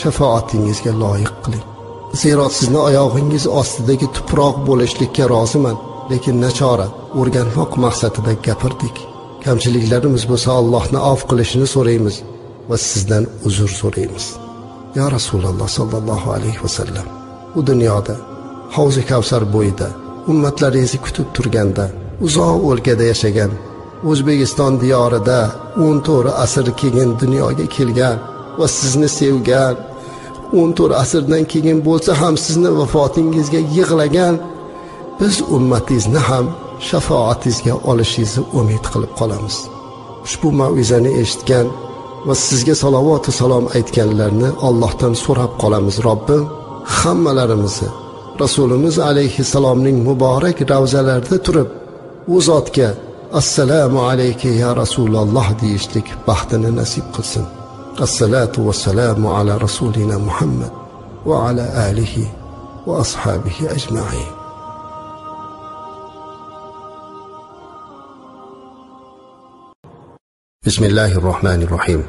Shafoatingizga loyiq qiling. Zero sizni oyog'ingiz ostidagi tuproq bo'lishlikka roziman, lekin nachora o'rganmoq maqsadida gapirdik. Kamchiliklarimiz bo'lsa Allohni afv qilishini so'raymiz va sizdan uzr so'raymiz. Ya Rasululloh sallallohu alayhi vasallam, bu dunyoda Havzi Kavsar bo'yida ummatlaringizni kutib turganda, uzoq o'lkada yashagan, O'zbekiston diyorida 14 asr keyin dunyoga kelgan va sizni sevgan, 14 asrdan keyin bo'lsa ham sizni vafotingizga yig'lagan biz ummatingizni ham shafoatingizga olishingizni umid qilib qolamiz. Ushbu mav'izani eshitgan va sizga salovat va salom aytganlarni Allohdan so'rab qolamiz. Robbim hammalarimizni Rasulimiz alayhissalomning muborak ravzalarida turib u zotga assalomu alayka ya Rasululloh deyishlik baxtini nasib qilsin. Assalatu vassalamu ala rasulina Muhammad va ala alihi va ashabihi ajma'in. بسم الله الرحمن الرحيم.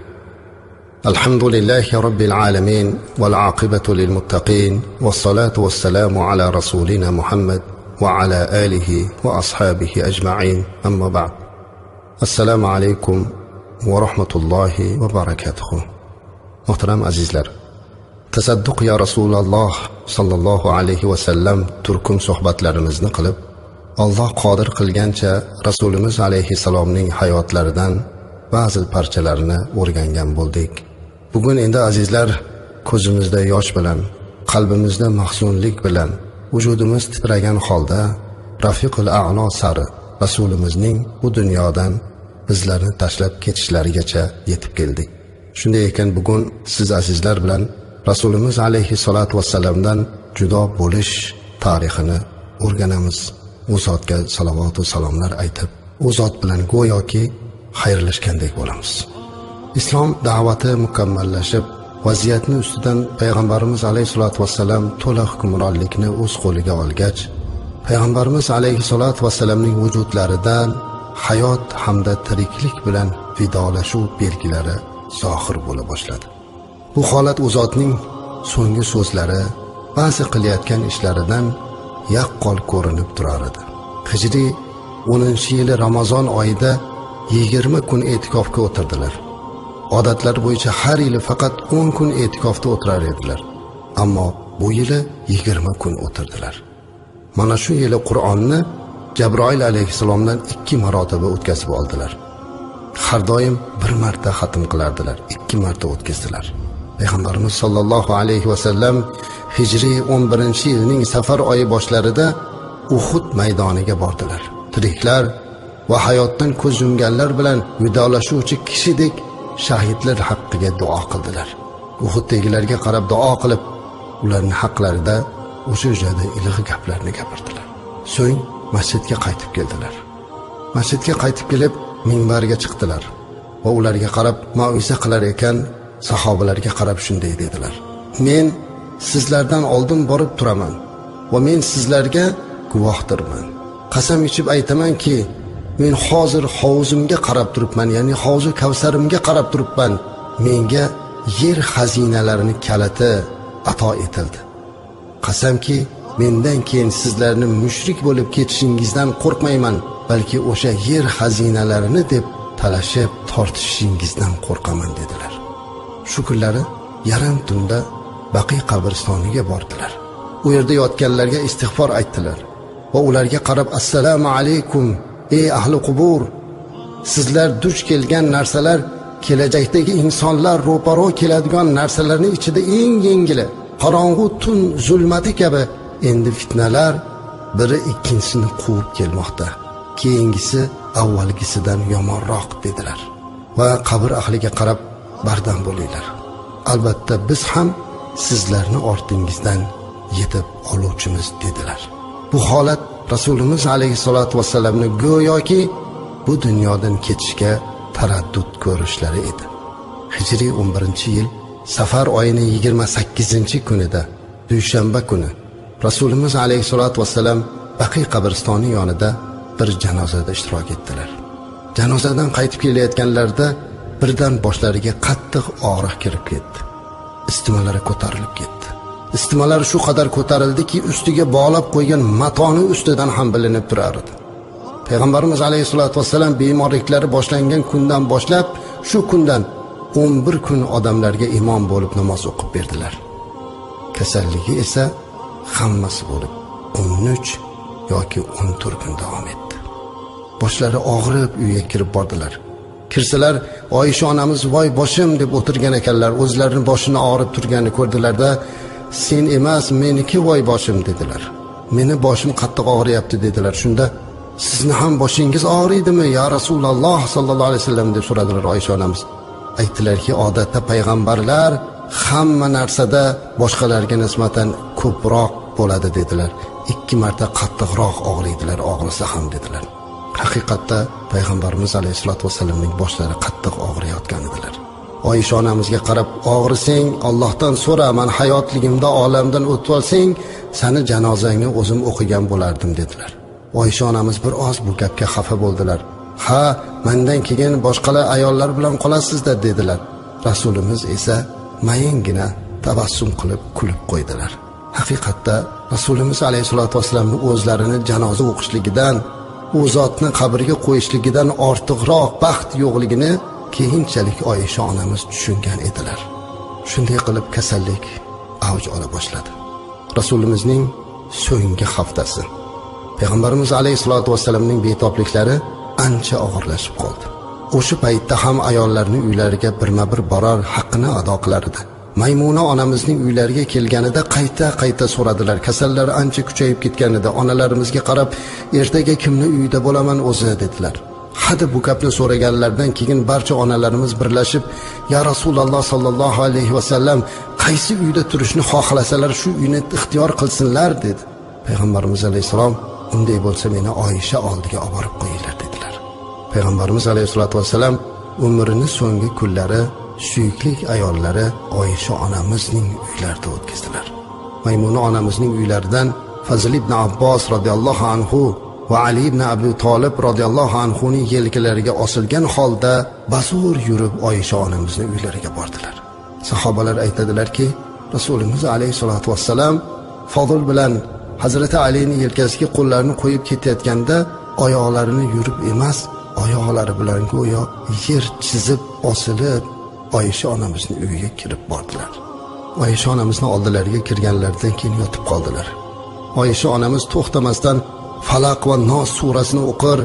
الحمد لله رب العالمين والعاقبة للمتقين والصلاة والسلام على رسولنا محمد وعلى آله وأصحابه أجمعين. أما بعد، السلام عليكم ورحمة الله وبركاته. محترم عزيزلر، تصدق يا رسول الله صلى الله عليه وسلم turkum suhbatlarimizni qilib, Alloh qodir qilgancha Rasulimiz alayhissalomning hayotlaridan ba'zi parchalarini o'rgangan bo'ldik. Bugun endi azizlar, ko'zimizda yosh bilan, qalbimizda mahzunlik bilan, vujudimiz titragan holda Rafiqul A'lo sari Rasulimizning bu dunyodan bizlarni tashlab ketishlarigacha yetib keldik. Shunday ekan bugun siz azizlar bilan Rasulimiz alayhissalatu vassalamdan judo bo'lish tarixini o'rganamiz. U zotga salovat va salomlar aytib, u zot bilan go'yoki xayrlashgandek bo'lamiz. Islom da'vati mukammallashib, vaziyatni ustidan payg'ambarimiz alayhisolatu vassalam to'la hukmronlikni o'z qo'liga olgach, payg'ambarimiz alayhisolatu vassalamning vujudlaridan hayot hamda tiriklik bilan vidolashuv belgilari zohir bo'la boshladi. Bu holat u zotning so'nggi so'zlari, ba'zi qilayotgan ishlaridan yaqqol ko'rinib turar edi. Hijriy 10-yili Ramazon oyida 20 kun e'tikofga o'tirdilar. Odatlar bo'yicha har yili faqat 10 kun e'tikofda o'tirar edilar. Ammo bu yili 20 kun o'tirdilar. Mana shu yili Qur'onni Jabroil alayhisalomdan 2 marotaba o'tkazib oldilar. Har doim bir marta xatm qilardilar, 2 marta o'tkazdilar. Payg'ambarimiz sollallohu alayhi vasallam Hijriy 11-yilning Safar oyi boshlarida Uhud maydoniga bordilar. Tiriklar va hayotdan ko'z yumganlar bilan vidolashuvchi kishidek shahidlar haqqiga duo qildilar. Uhuddagilarga qarab duo qilib, ularning haqlarida o'sha joyda iliq gaplarni gapirdilar. So'ng masjidga qaytib keldilar. Masjidga qaytib kelib, minbarga chiqdilar va ularga qarab mau'iza qilar ekan, sahobalarga qarab shunday dedilar: "Men sizlardan oldin borib turaman va men sizlarga guvohdirman. Qasam ichib aytamanki, men hozir hovuzimga qarab turibman, ya'ni hovuzi Kavsarimga qarab turibman. Menga yer xazinalarini kaliti ato etildi. Qasamki, mendan keyin sizlarni mushrik bo'lib ketishingizdan qo'rqmayman, balki o'sha yer xazinalarini deb talashib tortishingizdan qo'rqaman" dedilar. Shu kunlari yarim tunda Baqiy qabristoniga bordilar. U yerda yotganlarga istig'for aytdilar va ularga qarab: "Assalomu alaykum ey ahli qubur. Sizlar duch kelgan narsalar kelajakdagi insonlar ro'paro keladigan narsalarning ichida eng yengili, qorong'u tun zulmati kabi endi fitnalar biri ikkinchisini quvib kelmoqda. Keyingisi avvalgisidan yomonroq" dedilar. Va qabr ahliga qarab: "Bardam bo'linglar. Albatta biz ham sizlarni ortingizdan yetib oluvchimiz" dedilar. Bu holat Rasulimiz alayhisolatu vassalamni go'yoki bu dunyodan ketishga taraddud ko'rishlari edi. Hijriy 11-yil Safar oyining 28-kunida, dushanba kuni, Rasulimiz alayhisolatu vassalam Baqiy qabristoni yonida bir janozada ishtirok etdilar. Janozadan qaytib kelayotganlarida birdan boshlariga qattiq og'riq kirib ketdi. Istimalari ko'tarilib ketdi. Istimalari shu qadar ko'tarildiki, ustiga bog'lab qo'ygan matoni ustidan ham bilinib turar edi. Payg'ambarimiz alayhisolatu vassalam bemorliklari boshlangan kundan boshlab, shu kundan 11 kun odamlarga imom bo'lib namoz o'qib berdilar. Kasalligi esa hammasi bo'lib 13 yoki 14 kun davom etdi. Boshlari og'rib uyga kirib bordilar. Kirsalar, Oysha onamiz voy boshim deb o'tirgan ekanlar. O'zlarining boshini og'rib turganini ko'rdilarda, "Sen emas, meniki voy boshim" dedilar. "Meni boshim qattiq og'riyapti" dedilar. Shunda "Sizni ham boshingiz og'riydimi, ya Rasululloh sallallohu alayhi vasallam" deb so'radilar Oysha onamiz. Aytdilarki, odatda payg'ambarlar hamma narsada boshqalarga nisbatan ko'proq bo'ladi dedilar. 2 marta qattiqroq og'riydilar, og'risa ham dedilar. Haqiqatda payg'ambarimiz alayhisolatu vasallamning boshlari qattiq og'riyotgan edilar. Oysha onamizga qarab: "Og'risang Allohdan so'ra, men hayotligimda olamdan o'tib olsang, seni janozangni o'zim o'qigan bo'lardim" dedilar. Oysha onamiz bir oz bu gapga xafa bo'ldilar. "Ha, mendan keyin boshqalar ayollar bilan qolasizda" dedilar. Rasulimiz esa mayingina tabassum qilib kulib qo'ydilar. Haqiqatda Rasulimiz alayhisolatu vasallamning o'zlarini janoza o'qishligidan, u zotni qabrga qo'yishligidan ortiqroq baxt yo'qligini keyinchalik Oysha onamiz tushungan edilar. Shunday qilib kasallik avj ola boshladi. Rasulimizning so'nggi haftasi. Payg'ambarimiz alayhisolatu vasallamning betobliklari ancha og'irlashib qoldi. O'sha paytda ham ayollarning uylariga birma-bir borar, haqqini ado qilar edi. Maymuna onamizning uylariga kelganida qayta so'radilar. Kasallari ancha kuchayib ketgan edi. Onalarimizga qarab, "Ertaga kimni uyida bo'laman o'zi" dedilar. Hadi bu gapni so'raganlardan keyin barcha onalarimiz birlashib, "Ya Rasululloh sallallohu alayhi vasallam, qaysi uyda turishni xohlasalar shu uyni ixtiyor qilsinlar" dedi. Payg'ambarimiz alayhissalom unday bo'lsa meni Oysha oldiga olib borib qo'yinglar dedilar. Payg'ambarimiz alayhisolatu vassalam umrining so'nggi kunlari suyukli ayollari Oysha onamizning uylarida o'tkazdilar. Maymuna onamizning uylaridan Fazl ibn Abbos radhiyallohu anhu va Ali ibn Abi Talib radhiyallohu anhuning yelkalariga osilgan holda basur yurib Oysha onamizning uylariga bordilar. Sahobalar aytadilarki, Rasulimiz alayhisolatu vassalam Fadl bilan Hazrati Alining yelkasiga qo'llarini qo'yib ketayotganda oyoqlarini yurib emas, oyoqlari bilan go'yo yer chizib osilib Oysha onamizning uyiga kirib bordilar. Oysha onamizning oldilariga kirganlaridan keyin yotib qoldilar. Oysha onamiz to'xtamasdan Falaq va Nos surasini o'qir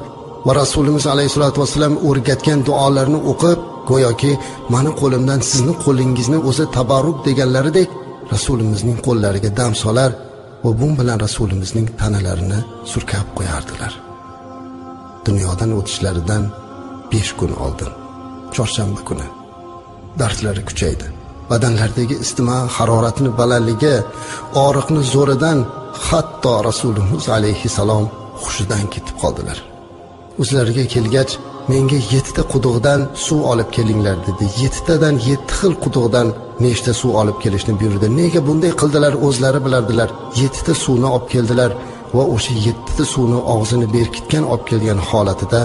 va Rasulimiz alayhisolatu vassalam o'rgatgan duolarni o'qib, go'yoki meni qo'limdan sizning qo'lingizni o'zi tabarruk deganlaridek Rasulimizning qo'llariga dam solar va bu bilan Rasulimizning tanalarini surkab qo'yardilar. Dunyodan o'tishlaridan 5 kun oldin, chorshanba kuni dardlari kuchaydi. Badanlaridagi istima haroratini balandligi, og'riqni zo'ridan hatto Rasulimiz alayhisalom hushidan ketib qoldilar. O'zlariga kelgach, menga 7 ta quduqdan suv olib kelinglar dedi. 7 tadan 7 xil quduqdan nechta suv olib kelishni buyurdi. Nega bunday qildilar o'zlari bilardilar. 7 ta suvni olib keldilar va o'sha 7 ta suvni og'zini berkitgan olib kelgan holatida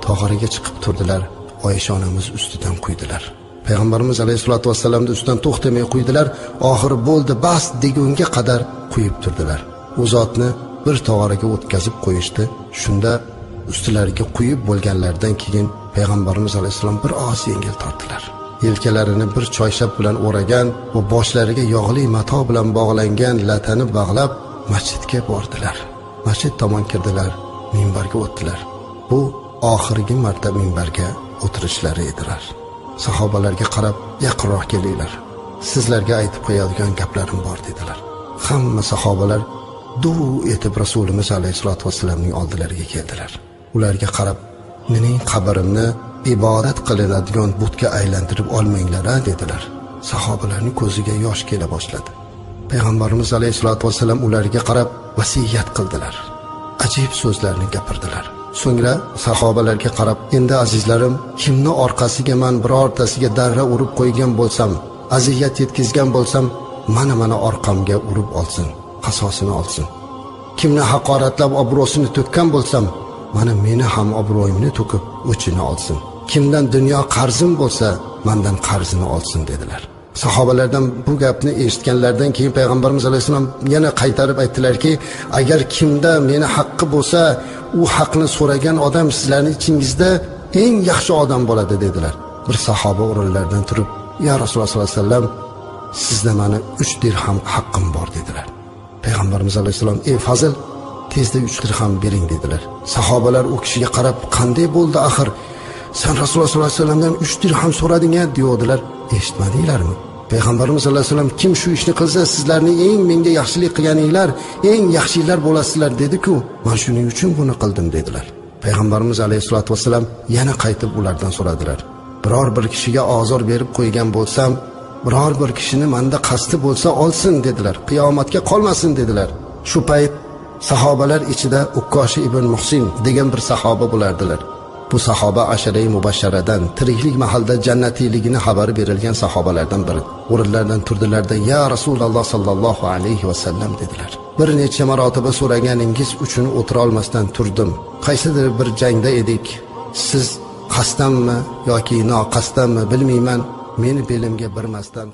tog'origa chiqib turdilar. Oysha onamiz ustidan quydilar. Payg'ambarimiz alayhisolatu vassalamni ustidan to'xtamay quydilar. Oxiri bo'ldi, bas degunga qadar quyib turdilar. U zotni bir tog'origa o'tkazib qo'yishdi. Shunda ustilariga quyib bo'lganlardan keyin Payg'ambarimiz alayhisalom bir oz yengil tortdilar. Yelkalarini bir choyshab bilan o'ragan va boshlariga yog'li mato bilan bog'langan latani bog'lab masjidga bordilar. Masjid tomon kirdilar, minbarga o'tdilar. Bu oxirgi marta minbarga o'tirishlari edilar. Sahobalarga qarab, yaqinroq kelinglar. Sizlarga aytib qo'yadigan gaplarim bor dedilar. Hamma sahobalar duv etib Rasulimiz alayhisolatu vassalamning oldilariga keldilar. Ularga qarab, mening qabrimni ibodat qilinadigan butga aylantirib olmanglar dedilar. Sahobalarning ko'ziga yosh kela boshladi. Payg'ambarimiz alayhisolatu vassalam ularga qarab vasiyat qildilar. Ajib so'zlarni gapirdilar. So'ngra sahobalarga qarab, endi azizlarim, kimni orqasiga men birortasiga darra urib qo'ygan bo'lsam, aziyat yetkazgan bo'lsam, mana orqamga urib olsin, qasosini olsin. Kimni haqoratlab obro'sini to'kkan bo'lsam, mana meni ham obro'yimni to'kib o'chini olsin. Kimdan dunyo qarzim bo'lsa, mendan qarzini olsin dedilar. Sahobalardan bu gapni eshitganlardan keyin Payg'ambarimiz alayhisalom yana qaytarib aytdilarki, agar kimda meni haqqi bo'lsa, u haqni so'ragan odam sizlarning ichingizda eng yaxshi odam bo'ladi dedilar. Bir sahoba o'rinlaridan turib, "Ya Rasululloh sollallohu alayhi vasallam, sizda meni 3 dirham haqqim bor" dedilar. Payg'ambarimiz alayhisalom, "Ey Fazl, tezda 3 dirham bering" dedilar. Sahobalar u kishiga qarab, "Qanday bo'ldi axir? Sen Rasululloh sollallohu alayhi vasallamdan 3 dirham so'rading-a?" deydilar. Eshitmadinglarmi? Payg'ambarimiz sollallohu alayhi vasallam kim shu ishni qilsa, sizlarning eng menga yaxshilik qilganinglar, eng yaxshilar bo'lasizlar dedi-ku. Men shuning uchun buni qildim dedilar. Payg'ambarimiz alayhisolatu vasallam yana qaytib ulardan so'radilar. Biror bir kishiga ozor berib qo'ygan bo'lsam, biror bir kishini menda qasdi bo'lsa olsin dedilar. Qiyomatga qolmasin dedilar. Shu payt sahobalar ichida Ukkoshi ibn Muhsin degan bir sahoba bo'lardilar. Bu sahoba ashara-i mubashsharadan, tiriklik mahalda jannatiyligini xabari berilgan sahobalardan biri. O'rinlaridan turdilarda, "Ya Rasululloh sallallohu alayhi va sallam" dedilar. "Bir necha marotaba so'raganingiz uchun o'tira olmasdan turdim. Qaysidir bir jangda edik. Siz qasddanmi yoki noqasddanmi bilmayman, meni belimga birmasdan